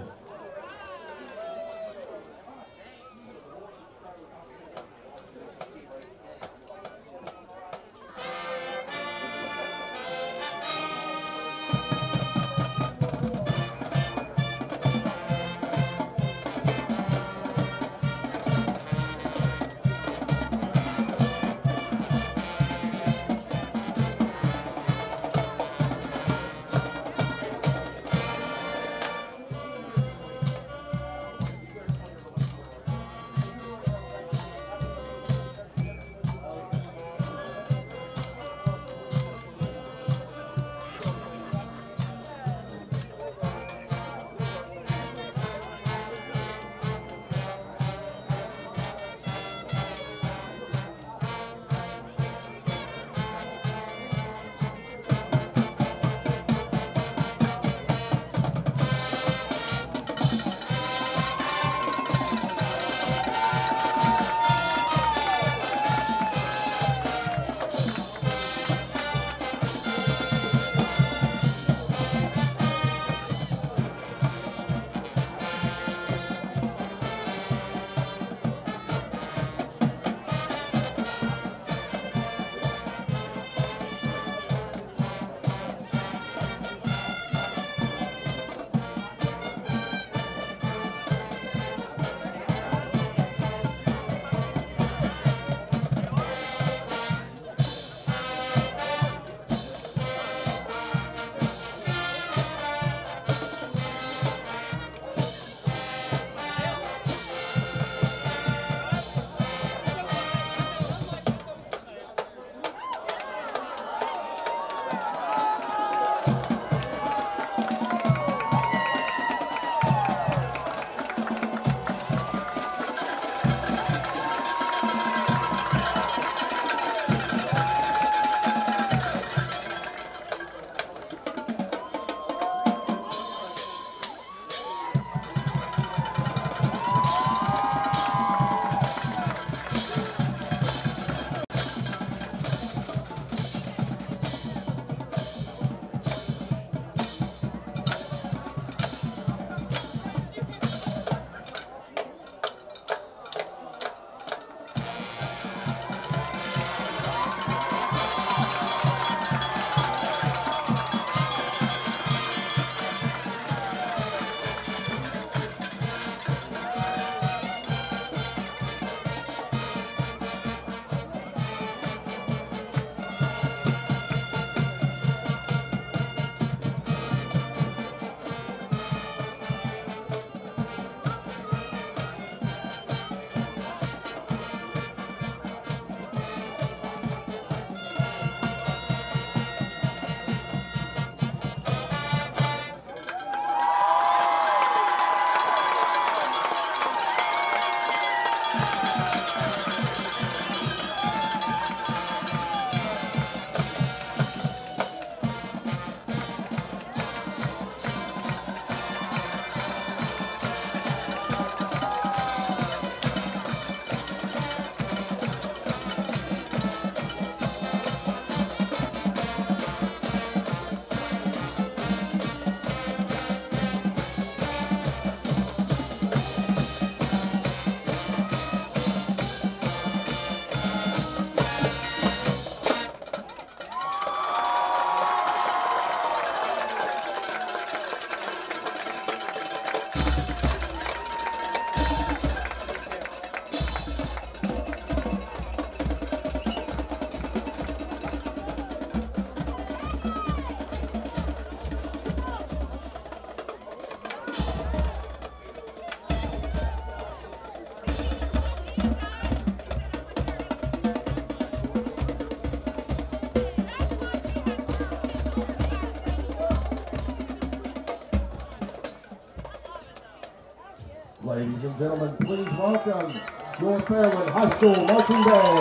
Ladies and gentlemen, please welcome your Fairland High School Marching Band.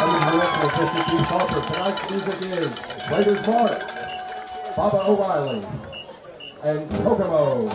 Under the direction of Mr. Chief Harper, tonight's music is Raiders March, Baba O'Reilly, and Kokomo.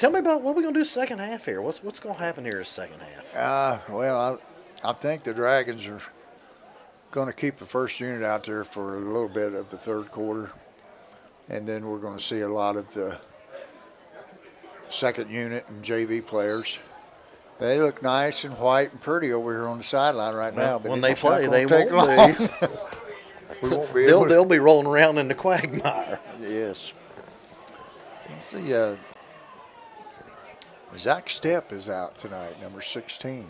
tell me about what we're going to do second half here. What's going to happen here in second half? Well, I think the Dragons are going to keep the first unit out there for a little bit of the third quarter, and then we're going to see a lot of the second unit and JV players. They look nice and white and pretty over here on the sideline right now. But when they play, they won't be. We won't be able They'll be rolling around in the quagmire. Yes. Let's see. Zach Stepp is out tonight, number 16.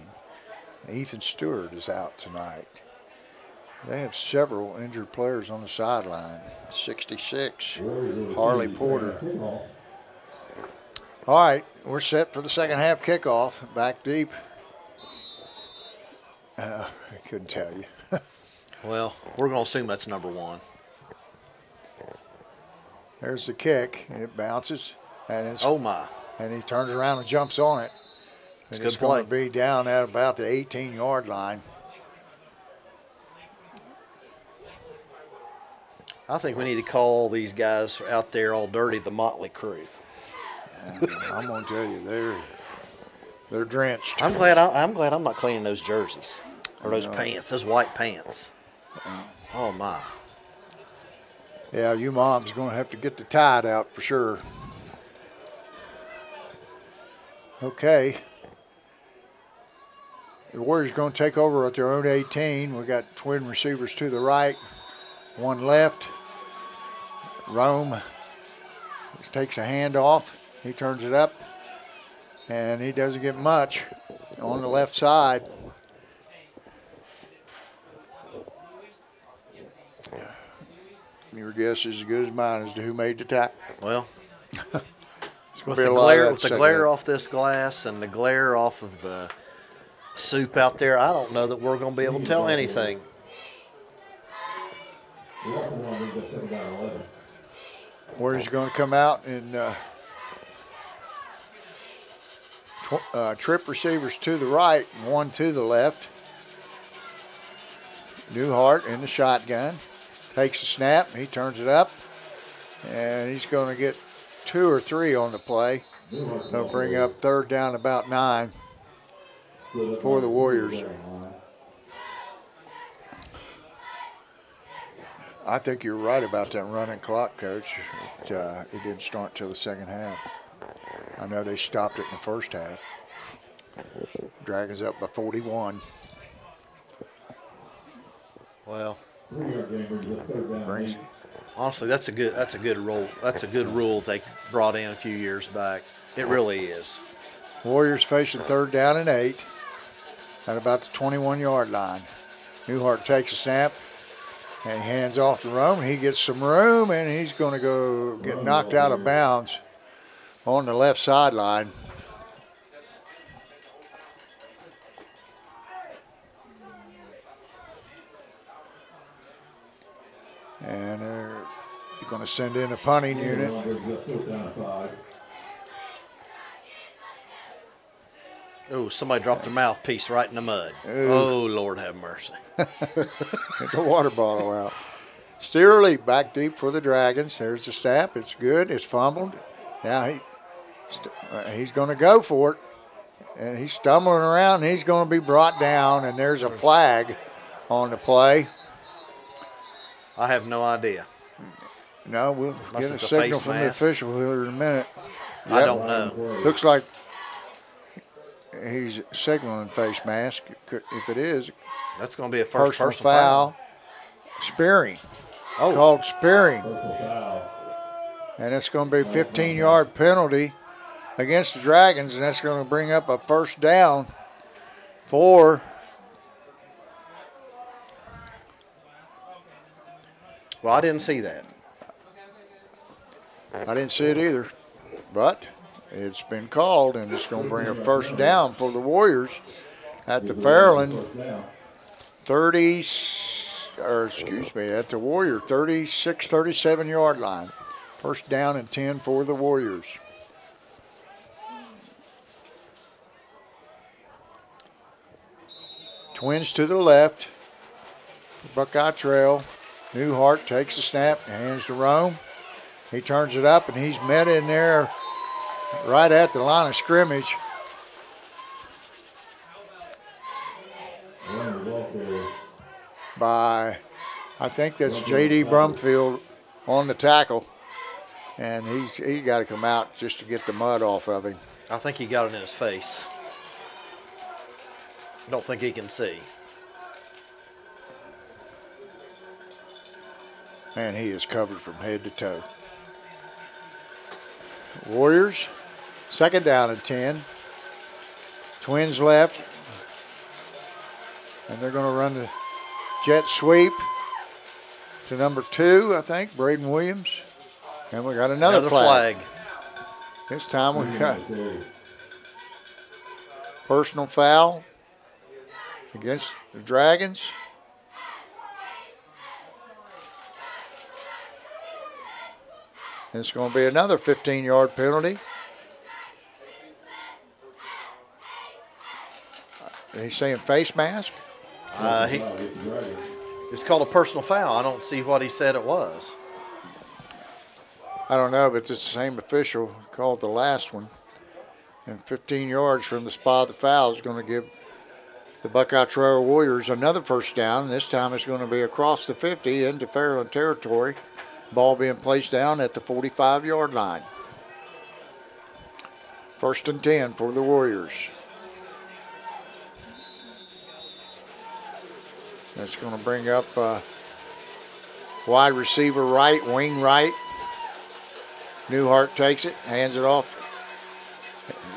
Ethan Stewart is out tonight. They have several injured players on the sideline. 66, Harley Porter. All right, we're set for the second half kickoff. Back deep. I couldn't tell you. Well, we're going to assume that's number 1. There's the kick, and it bounces. And it's, oh, my. And he turns around and jumps on it. And it's going to be down at about the 18-yard line. I think we need to call these guys out there all dirty the Motley Crew. I'm going to tell you, they're drenched. I'm glad I'm not cleaning those jerseys or those pants, those white pants. Oh, my. Yeah, you mom's going to have to get the tide out for sure. Okay. The Warriors going to take over at their own 18. We got twin receivers to the right, one left. Rome takes a handoff. He turns it up, and he doesn't get much on the left side. Your guess is as good as mine as to who made the tackle. Well, it's with be the glare off this glass and the glare off of the soup out there, I don't know that we're going to be able to tell anything. Warriors going to come out and trip receivers to the right and one to the left. Newhart in the shotgun. Takes a snap. He turns it up. And he's going to get 2 or 3 on the play. They'll bring up third down about 9 for the Warriors. I think you're right about that running clock, Coach. It didn't start till the second half. I know they stopped it in the first half. Dragons up by 41. Well, brings honestly, that's a good rule. That's a good rule they brought in a few years back. It really is. Warriors facing third down and 8 at about the 21-yard line. Newhart takes a snap and he hands off to Rome. He gets some room and he's going to go get knocked out of bounds on the left sideline. And they're going to send in a punting unit. Oh, somebody dropped their mouthpiece right in the mud. Ooh. Oh, Lord have mercy. Get the water bottle out. Steerley back deep for the Dragons. There's the snap. It's good. It's fumbled. Now he's going to go for it. And he's stumbling around. And he's going to be brought down. And there's a flag on the play. I have no idea. No, we'll get a signal from the official here in a minute. Yep. I don't know. Looks like he's signaling face mask. If it is, that's going to be a personal foul. Spearing. Oh. Called spearing. And it's going to be a 15-yard penalty against the Dragons, and that's going to bring up a first down for. Well, I didn't see that. I didn't see it either, but it's been called, and it's going to bring a first down for the Warriors at the Fairland at the Warrior 36, 37-yard line. First down and 10 for the Warriors. Twins to the left. Buckeye Trail. Newhart takes the snap and hands to Rome. He turns it up, and he's met in there right at the line of scrimmage. By, I think that's J.D. Brumfield on the tackle. And he got to come out just to get the mud off of him. I think he got it in his face. I don't think he can see. Man, he is covered from head to toe. Warriors, 2nd down and 10. Twins left. And they're going to run the jet sweep to number 2, I think, Braden Williams. And we got another flag. This time we got personal foul against the Dragons. It's going to be another 15-yard penalty. He's saying face mask? It's called a personal foul. I don't see what he said it was. I don't know, but it's the same official called the last one. And 15 yards from the spot of the foul is going to give the Buckeye Trail Warriors another first down. This time it's going to be across the 50 into Fairland territory. Ball being placed down at the 45-yard line. 1st and 10 for the Warriors. That's going to bring up wide receiver right, wing right. Newhart takes it, hands it off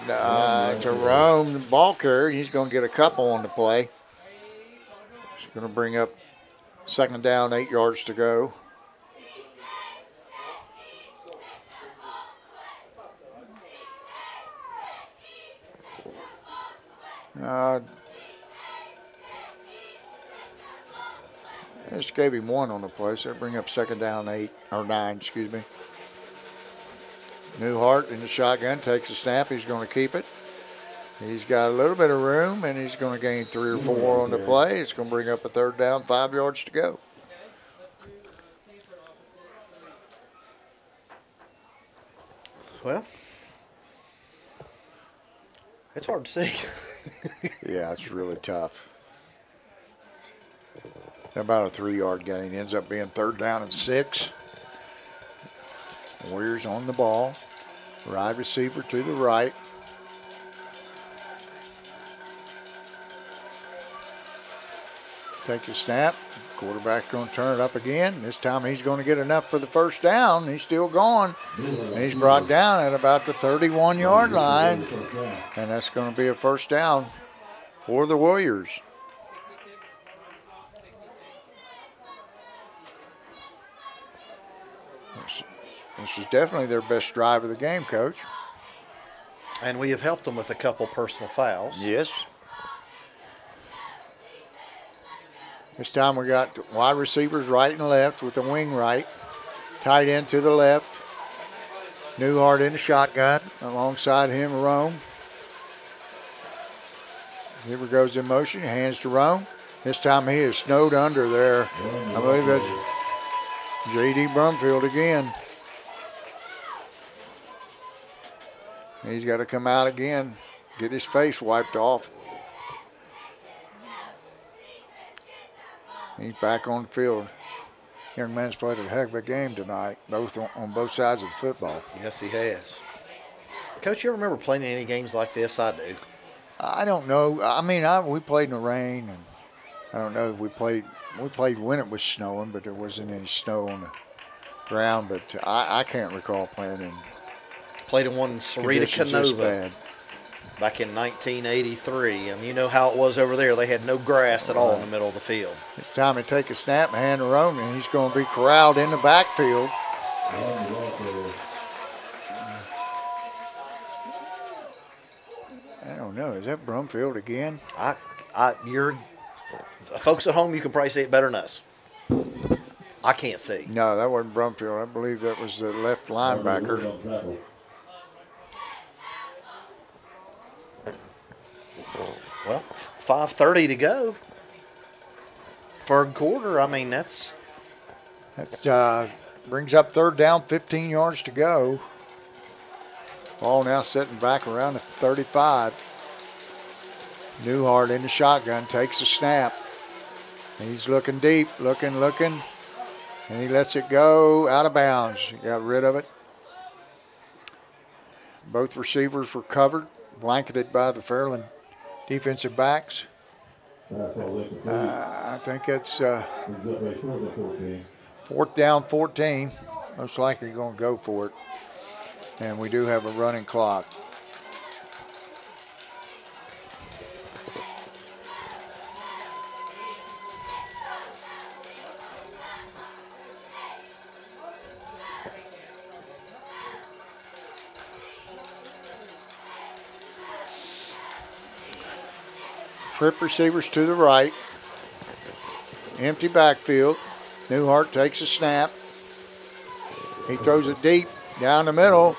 to Rome, the ball carrier. He's going to get a couple on the play. He's going to bring up 2nd down, 8 yards to go. I just gave him 1 on the play, so bring up 2nd down, 9, excuse me. Newhart in the shotgun takes a snap. He's going to keep it. He's got a little bit of room, and he's going to gain 3 or 4 on the play. It's going to bring up a 3rd down, 5 yards to go. Well, it's hard to see. Yeah, it's really tough. About a 3-yard gain. Ends up being 3rd down and 6. Warriors on the ball. Wide receiver to the right. Take a snap. Quarterback going to turn it up again. This time he's going to get enough for the first down. He's still going. And he's brought down at about the 31-yard line. And that's going to be a first down for the Warriors. This is definitely their best drive of the game, Coach. And we have helped them with a couple personal fouls. Yes. This time we got wide receivers right and left with the wing right. Tight end to the left. Newhart in the shotgun. Alongside him, Rome. Here goes in motion. Hands to Rome. This time he is snowed under there. I believe that's J.D. Brumfield again. He's got to come out again, get his face wiped off. He's back on the field. Young man's played a heck of a game tonight, both on both sides of the football. Yes, he has. Coach, you remember playing any games like this? I do. I don't know. I mean, we played in the rain, and I don't know if we played when it was snowing, but there wasn't any snow on the ground. But I can't recall playing in. Played in one in Sarita, Canova back in 1983. And you know how it was over there. They had no grass at all in the middle of the field. It's time to take a snap and hand to Rome, and he's going to be corralled in the backfield. I don't know. Is that Brumfield again? You're folks at home, you can probably see it better than us. I can't see. No, that wasn't Brumfield. I believe that was the left linebacker. Well, 5:30 to go. Third quarter. I mean, that's brings up 3rd down, 15 yards to go. Ball now sitting back around the 35. Newhart in the shotgun, takes a snap. He's looking deep, looking, and he lets it go out of bounds. He got rid of it. Both receivers were covered, blanketed by the Fairland defensive backs. I think it's 4th down, 14. Most likely going to go for it. And we do have a running clock. Trip receivers to the right. Empty backfield. Newhart takes a snap. He throws it deep down the middle,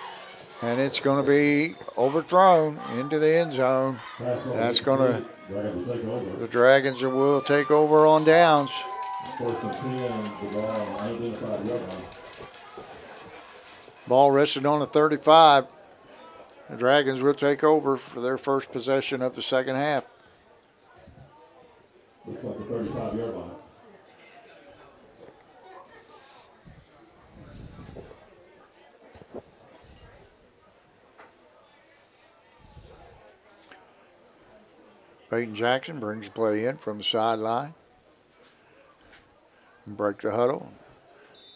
and it's going to be overthrown into the end zone. That's going to, the Dragons will take over on downs. Ball rested on the 35. The Dragons will take over for their first possession of the second half. Looks like a 35-yard line. Peyton Jackson brings the play in from the sideline. Break the huddle.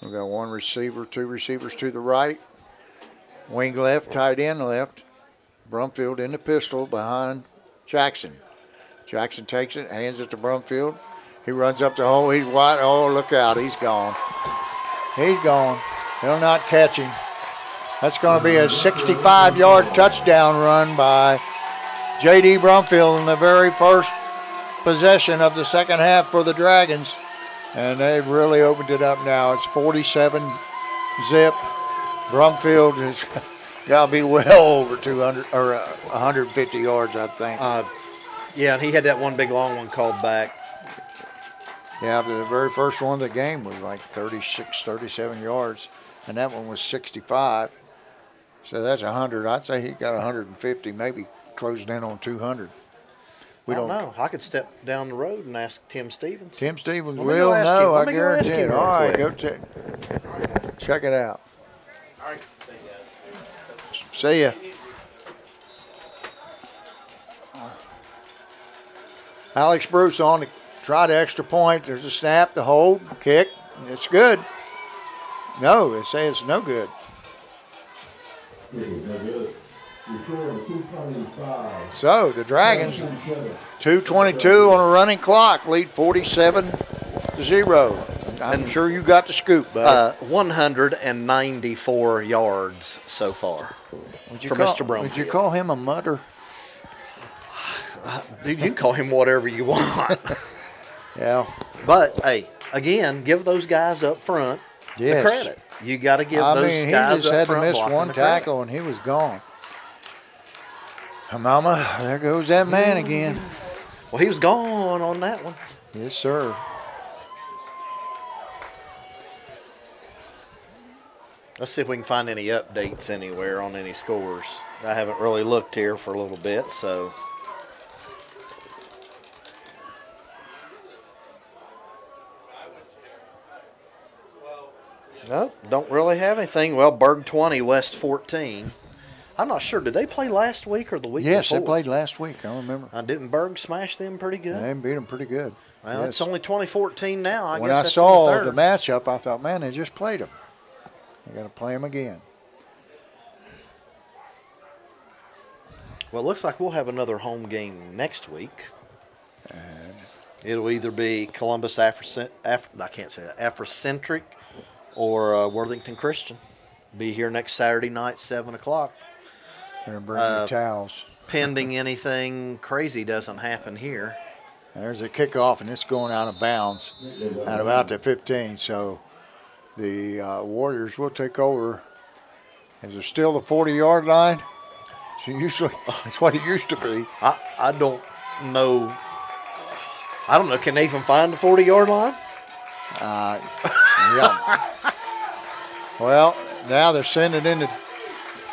We've got one receiver, two receivers to the right. Wing left, tight end left. Brumfield in the pistol behind Jackson. Jackson takes it, hands it to Brumfield. He runs up the hole. He's wide. Oh, look out. He's gone. He's gone. They'll not catch him. That's going to be a 65-yard touchdown run by J.D. Brumfield in the very first possession of the second half for the Dragons. And they've really opened it up now. It's 47-zip. Brumfield has got to be well over 200 or 150 yards, I think. Yeah, and he had that one big long one called back. Yeah, but the very first one of the game was like 36, 37 yards, and that one was 65. So that's 100. I'd say he got 150, maybe closed in on 200. I don't know. I could step down the road and ask Tim Stevens. Tim Stevens will know, I guarantee it. All right, go check it out. All right. See ya. Alex Bruce on to try the extra point. There's a snap, the hold, kick. It's good. No, it says it's no good. So the Dragons, 2:22 on a running clock, lead 47-0. I'm sure you got the scoop, bud. 194 yards so far for Mr. Brumfield. Would you call him a mutter? You can call him whatever you want. Yeah. But, hey, again, give those guys up front the credit. You got to give those he guys just up had front to miss one tackle, and he was gone. Mama, there goes that man again. Well, he was gone on that one. Yes, sir. Let's see if we can find any updates anywhere on any scores. I haven't really looked here for a little bit, so. Nope, don't really have anything. Well, Berg 20, West 14. I'm not sure. Did they play last week or the week before? Yes, they played last week. I don't remember. Didn't Berg smash them pretty good? They beat them pretty good. Well, it's only 2014 now. When I saw the matchup, I thought, man, they just played them. They got to play them again. Well, it looks like we'll have another home game next week. And it'll either be Columbus Afrocentric or Worthington Christian. Be here next Saturday night, 7 o'clock. Gonna bring the towels. Pending anything crazy doesn't happen here. There's a kickoff, and it's going out of bounds at about the 15. So the Warriors will take over. Is there still the 40-yard line? So usually, that's what it used to be. I don't know. I don't know. Can they even find the 40-yard line? Yeah. Well, now they're sending in the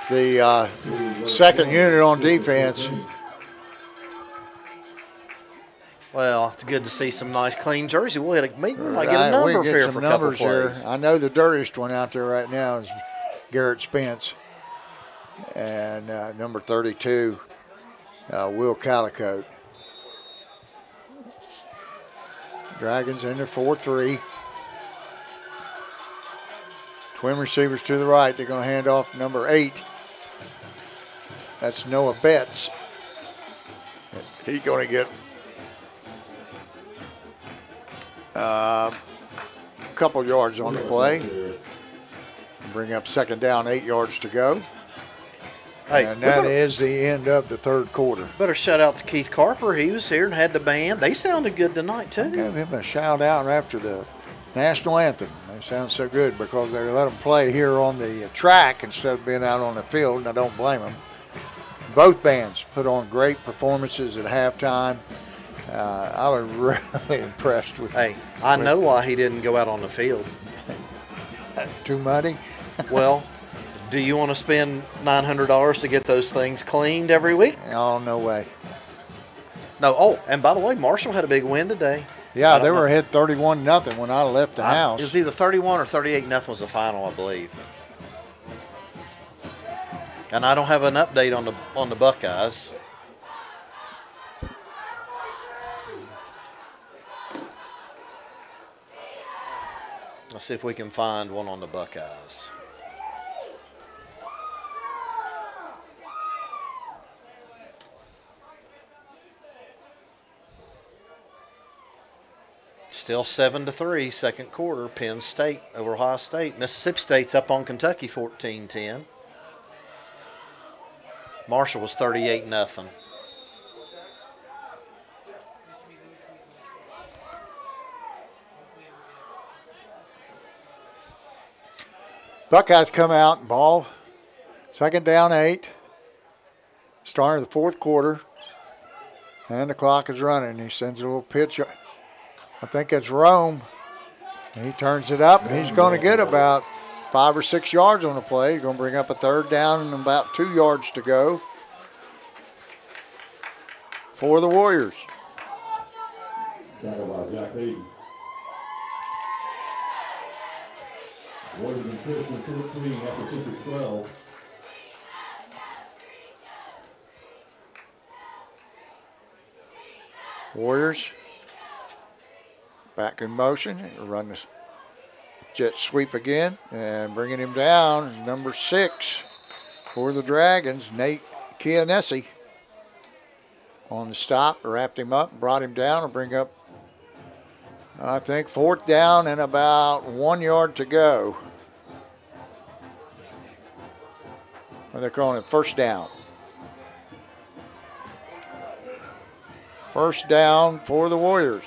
the second unit on defense. Well, it's good to see some nice clean jersey. We'll get maybe we might get Right, a number we get here some for a couple numbers here. plays. I know the dirtiest one out there right now is Garrett Spence. And number 32, Will Calicote. Dragons in their 4-3. Twin receivers to the right. They're going to hand off number 8. That's Noah Betts. He's going to get a couple yards on the play. Bring up second down, 8 yards to go. Hey, and that is the end of the third quarter. Better shout out to Keith Carper. He was here and had the band. They sounded good tonight, too. Give him a shout out after the national anthem. They sound so good because they let them play here on the track instead of being out on the field, and I don't blame them. Both bands put on great performances at halftime. I was really impressed with. Hey, I know why he didn't go out on the field. Too muddy? Well, do you want to spend $900 to get those things cleaned every week? Oh, no way. No. Oh, and by the way, Marshall had a big win today. Yeah, they were ahead 31-0 when I left the house. It was either 31 or 38-0 was the final, I believe. And I don't have an update on the Buckeyes. Let's see if we can find one on the Buckeyes. Still 7-3, second quarter. Penn State over Ohio State. Mississippi State's up on Kentucky 14-10. Marshall was 38-0. Buckeyes come out, ball, second down 8. Start of the fourth quarter. And the clock is running. He sends a little pitch. I think it's Rome. He turns it up, and he's going to get about 5 or 6 yards on the play. He's going to bring up a third down and about 2 yards to go for the Warriors. Tackle by Jack Hayden. Warriors and Christian 13 after 12. Warriors back in motion. Run the jet sweep again and bringing him down. Number 6 for the Dragons, Nate Chianesi. On the stop, wrapped him up, brought him down, and bring up, I think, fourth down and about 1 yard to go. Or they're calling it first down. First down for the Warriors.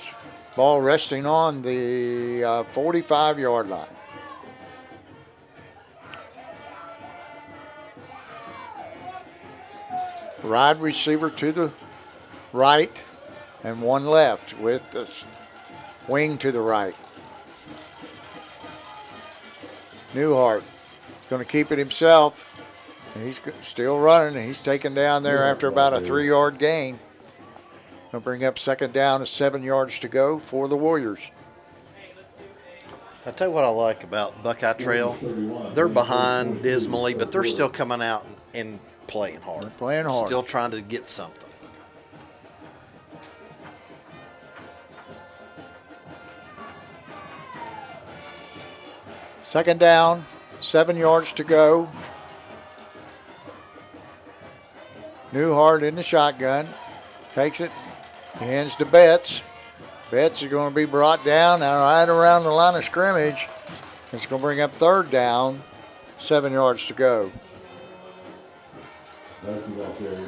Ball resting on the 45-yard line. Wide receiver to the right and one left with the wing to the right. Newhart going to keep it himself. He's still running, and he's taken down there after about a 3-yard gain. Going to bring up second down and 7 yards to go for the Warriors. I tell you what I like about Buckeye Trail. They're behind dismally, but they're still coming out and playing hard. They're playing hard. Still trying to get something. Second down, 7 yards to go. Newhart in the shotgun. Takes it. Hands to Betts. Betts is going to be brought down right around the line of scrimmage. It's going to bring up third down, 7 yards to go. That's the ball carrier.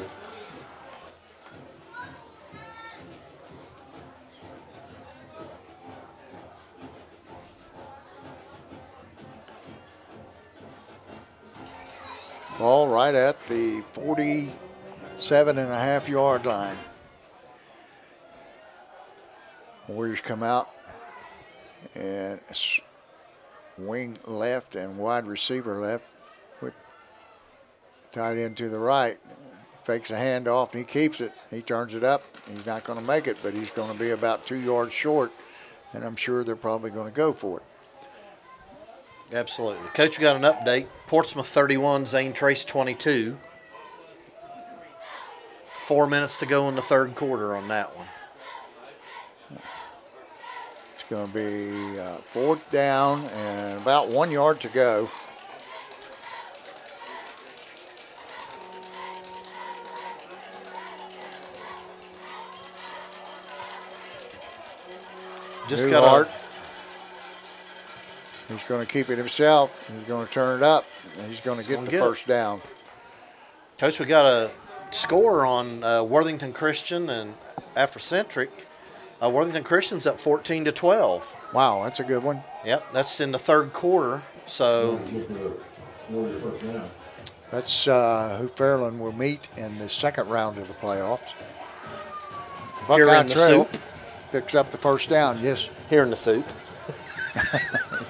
Ball right at the 47.5-yard line. Warriors come out and wing left and wide receiver left with Tight end to the right. Fakes a handoff, and he keeps it. He turns it up. He's not going to make it, but he's going to be about 2 yards short, and I'm sure they're probably going to go for it. Absolutely. Coach, we got an update. Portsmouth 31, Zane Trace 22. 4 minutes to go in the third quarter on that one. It's going to be fourth down and about 1 yard to go. Just Newhart. He's going to keep it himself. He's going to turn it up. And he's going to get the first down. Coach, we got a score on Worthington Christian and Afrocentric. Worthington Christian's up 14-12. Wow, that's a good one. Yep, that's in the third quarter. So that's who Fairland will meet in the second round of the playoffs. Buckeye Trail picks up the first down. Yes. Here in the soup.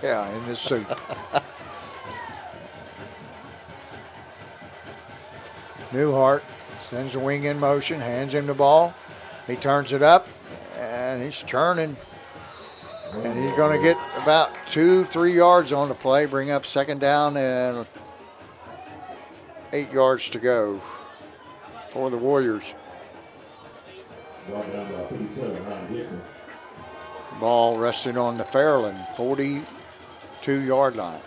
Yeah, in this soup. Newhart sends a wing in motion, hands him the ball. He turns it up, and he's turning. And he's going to get about 2-3 yards on the play, bring up second down and 8 yards to go for the Warriors. Ball rested on the Fairland 42-yard line.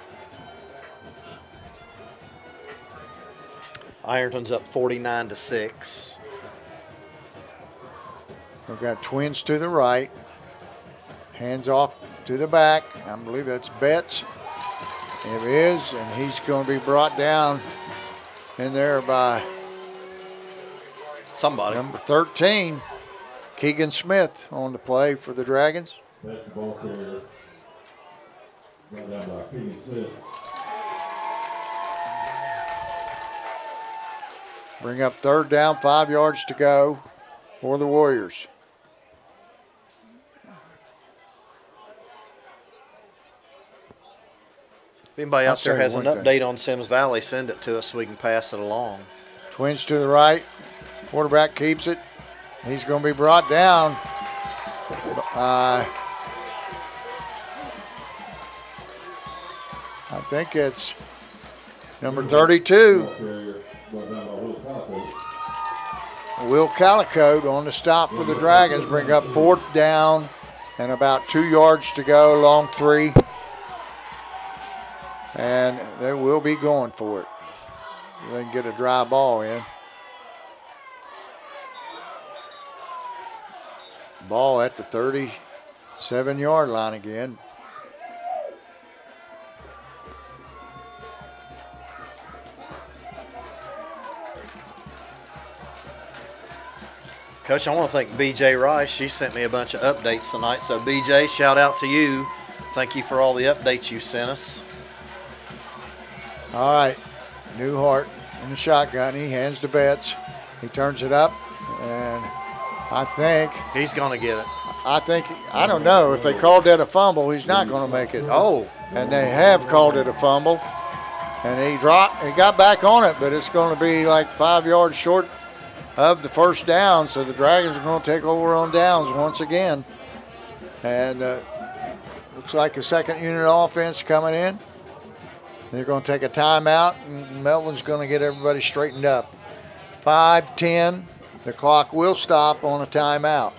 Ironton's up 49-6. We've got Twins to the right. Hands off to the back. I believe that's Betts. It is, and he's going to be brought down in there by somebody. Number 13, Keegan Smith on the play for the Dragons. That's the ball carrier. Brought down by Keegan Smith. Bring up third down, 5 yards to go for the Warriors. If anybody out there has an update on Sims Valley, send it to us so we can pass it along. Twins to the right. Quarterback keeps it. He's going to be brought down. I think it's number 32. Will Calicote on the stop for the Dragons. Bring up fourth down and about 2 yards to go, long three. And they will be going for it. They can get a dry ball in. Ball at the 37-yard line again. Coach, I want to thank BJ Rice. She sent me a bunch of updates tonight. So, BJ, shout out to you. Thank you for all the updates you sent us. All right, Newhart in the shotgun. He hands to Betts. He turns it up, and I think he's going to get it. I don't know. If they called that a fumble, he's not going to make it. Oh. And they have called it a fumble. And he got back on it, but it's going to be like 5 yards short of the first down. So the Dragons are going to take over on downs once again. And looks like a second unit offense coming in. They're going to take a timeout, and Melvin's going to get everybody straightened up. 5:10. The clock will stop on a timeout.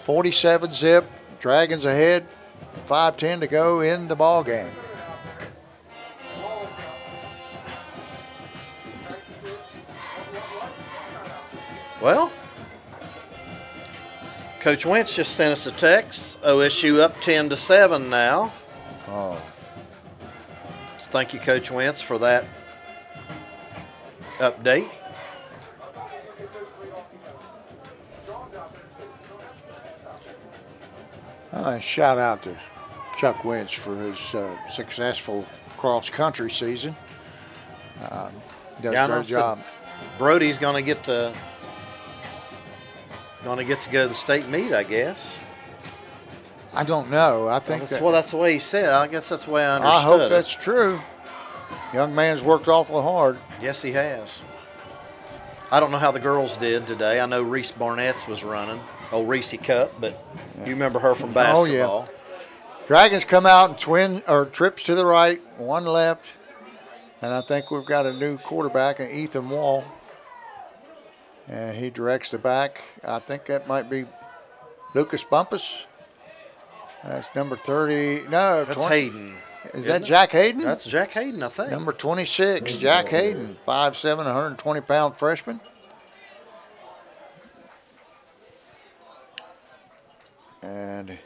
47 zip. Dragons ahead. 5:10 to go in the ball game. Well, Coach Wentz just sent us a text. OSU up 10-7 now. Oh. Thank you, Coach Wentz, for that update. Shout out to Chuck Wentz for his successful cross-country season. Does a great job. Brody's going to get to go to the state meet, I guess. I don't know. I think that's the way he said. I guess that's the way I understood. I hope that's true. Young man's worked awful hard. Yes, he has. I don't know how the girls did today. I know Reese Barnett's was running. Old Reese Cup, but you remember her from basketball. Oh, yeah. Dragons come out and trips to the right, one left. And I think we've got a new quarterback, an Ethan Wall. And he directs the back. I think that might be Lucas Bumpus. That's number 30. No, that's 20. Hayden. Is that Jack Hayden? That's Jack Hayden, I think. Number 26, Jack Hayden, 5'7", 120-pound freshman. And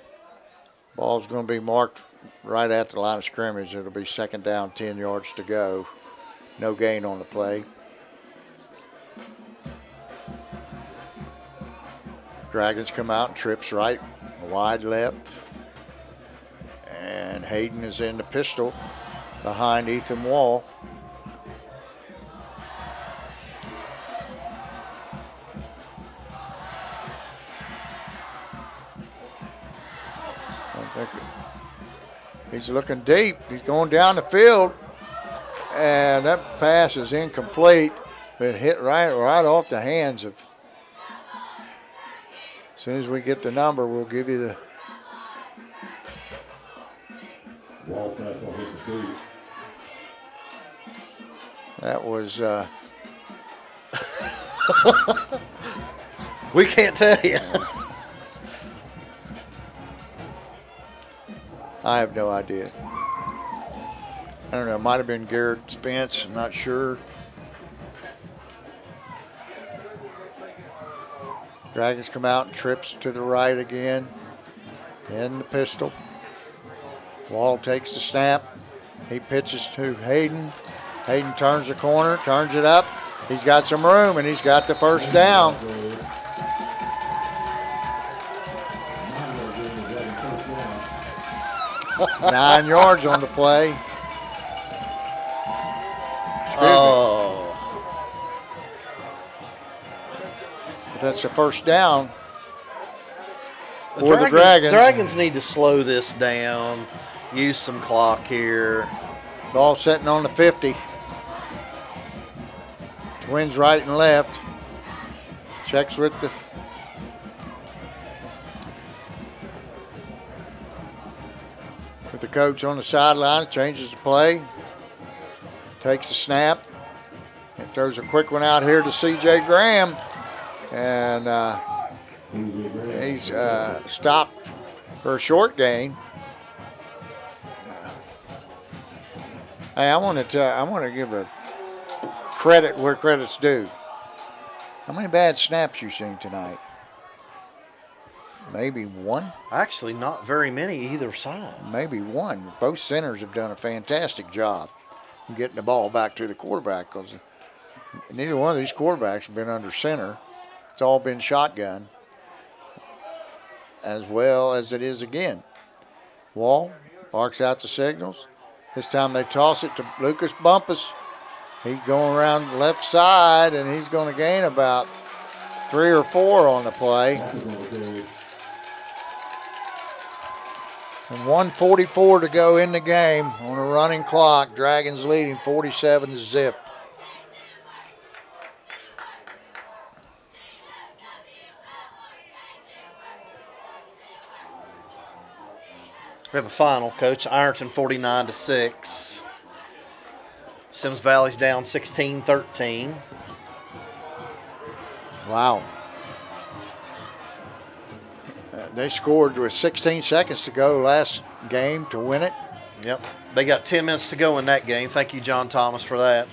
ball's going to be marked right at the line of scrimmage. It'll be second down, 10 yards to go. No gain on the play. Dragons come out and trips right, wide left. And Hayden is in the pistol behind Ethan Wall. He's looking deep. He's going down the field. And that pass is incomplete. It hit right off the hands of. As soon as we get the number, we'll give you the. Wall fastball hit the feet. That was. We can't tell you. I have no idea. I don't know. It might have been Garrett Spence. I'm not sure. Dragons come out and trips to the right again. In the pistol. Wall takes the snap. He pitches to Hayden. Hayden turns the corner, turns it up. He's got some room, and he's got the first down. Nine yards on the play. Oh. But that's the first down The for the Dragons. Dragons need to slow this down, use some clock here. Ball sitting on the 50. Twins right and left. Checks with the coach on the sideline, changes the play, takes the snap, and throws a quick one out here to C.J. Graham. And he's stopped for a short gain. Hey, I want to give a credit where credit's due. How many bad snaps you seen tonight? Maybe one? Actually, not very many either side. Maybe one. Both centers have done a fantastic job getting the ball back to the quarterback because neither one of these quarterbacks have been under center. It's all been shotgun as well as it is again. Wall barks out the signals. This time they toss it to Lucas Bumpus. He's going around the left side, and he's going to gain about 3 or 4 on the play. And 1:44 to go in the game on a running clock. Dragons leading 47-0. We have a final, Coach. Ironton 49-6. Sims Valley's down 16-13. Wow. They scored with 16 seconds to go last game to win it. Yep. They got 10 minutes to go in that game. Thank you, John Thomas, for that.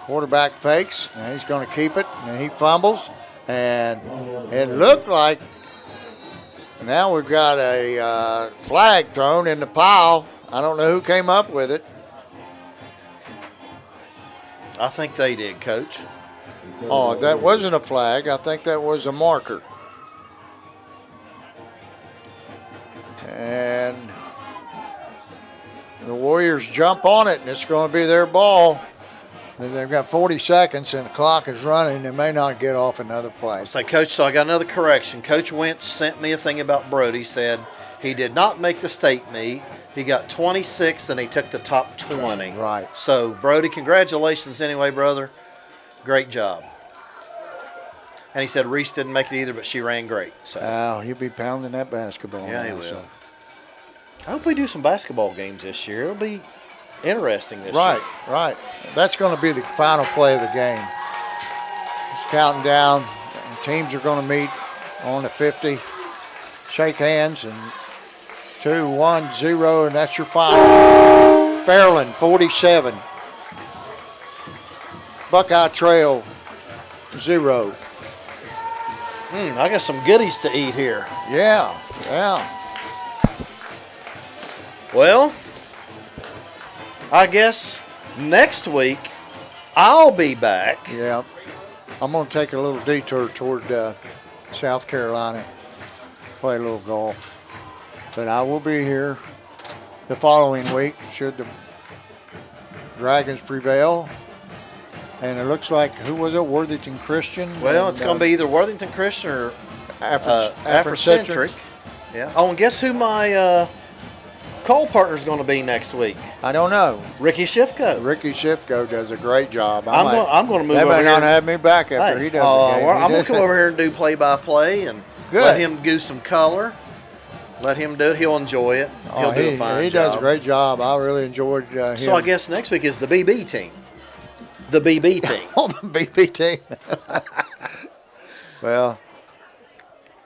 Quarterback fakes, and he's going to keep it, and he fumbles. And it looked like now we've got a flag thrown in the pile. I don't know who came up with it. I think they did, Coach. Oh, that wasn't a flag. I think that was a marker. And the Warriors jump on it, and it's going to be their ball. They've got 40 seconds, and the clock is running. They may not get off another play. So, Coach, so I got another correction. Coach Wentz sent me a thing about Brody, said he did not make the state meet. He got 26th, and he took the top 20. Right. So, Brody, congratulations anyway, brother. Great job. And he said Reese didn't make it either, but she ran great. So. Oh, he'll be pounding that basketball. Yeah, he now, will. so. I hope we do some basketball games this year. It'll be interesting this year. Right, right. That's going to be the final play of the game. It's counting down. Teams are going to meet on the 50. Shake hands and 2, 1, 0, and that's your final. Fairland 47. Buckeye Trail 0. I got some goodies to eat here. Yeah, yeah. Well, I guess next week I'll be back. Yeah. I'm going to take a little detour toward South Carolina, play a little golf. But I will be here the following week should the Dragons prevail. And it looks like, who was it, Worthington Christian? Well, and, it's going to be either Worthington Christian or Afrocentric. Yeah. Oh, and guess who my call partner is going to be next week? I don't know. Ricky Shifko. Ricky Shifko does a great job. I'm going to move they over may here. not have me back after he does the game. I'm going to come over here and do play-by-play and let him do some color. Let him do it. He'll enjoy it. He'll do a fine job. He does a great job. I really enjoyed him. So I guess next week is the BB team. The BB team. Oh, the BB team. Well,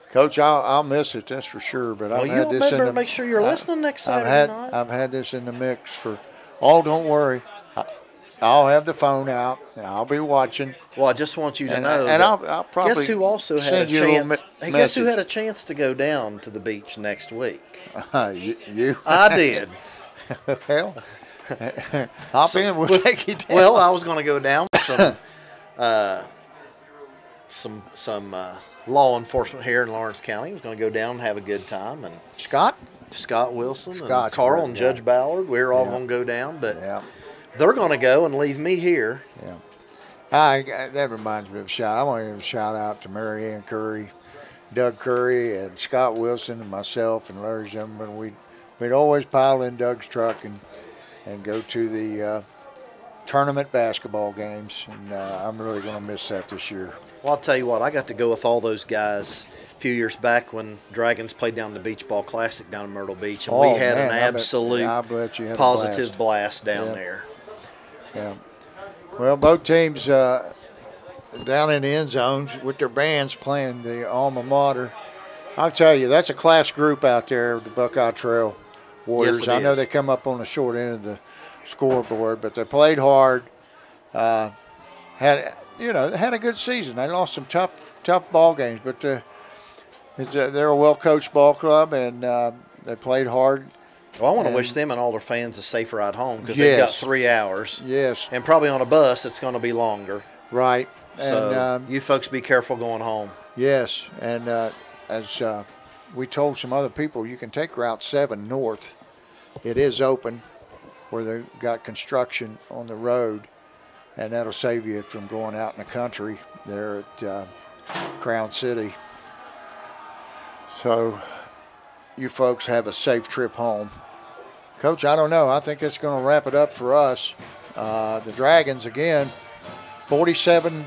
Coach, I'll miss it, that's for sure. But I've had this in the, make sure you're listening next Saturday night. I've had this in the mix for. Oh, don't worry. I'll have the phone out. And I'll be watching. Well, I just want you to know. And I'll probably guess who also had a chance. Hey, guess who had a chance to go down to the beach next week? You. I did. Well, hop in. We'll take you down. Well, I was going to go down with some law enforcement here in Lawrence County. I was going to go down and have a good time. And Scott Wilson, Scott's and Carl, great, and Judge Ballard. We were all going to go down, but they're going to go and leave me here. Yeah. That reminds me of a shout. I want to give a shout out to Mary Ann Curry, Doug Curry, and Scott Wilson, and myself, and Larry Zimmerman. We'd always pile in Doug's truck and go to the tournament basketball games, and I'm really going to miss that this year. Well, I'll tell you what, I got to go with all those guys a few years back when Dragons played down the Beach Ball Classic down in Myrtle Beach, and we had an absolute positive blast down there. Yeah. Well, both teams down in the end zones with their bands playing the alma mater. I'll tell you, that's a class group out there, the Buckeye Trail Warriors. Yes, I know they come up on the short end of the scoreboard, but they played hard. Had a good season. They lost some tough ball games, but they're a well-coached ball club, and they played hard. Well, I want to wish them and all their fans a safe ride home because they've got 3 hours. Yes. And probably on a bus, it's going to be longer. Right. So and you folks be careful going home. Yes, and as we told some other people, you can take Route 7 north. It is open where they've got construction on the road, and that'll save you from going out in the country there at Crown City. So you folks have a safe trip home. Coach, I don't know. I think it's going to wrap it up for us. The Dragons, again, 47-0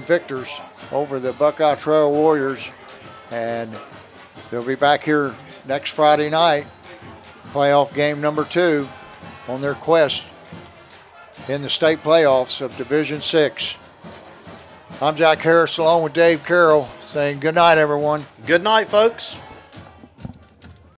victors over the Buckeye Trail Warriors. And they'll be back here next Friday night, playoff game number 2 on their quest in the state playoffs of Division 6. I'm Jack Harris along with Dave Carroll saying good night, everyone. Good night, folks.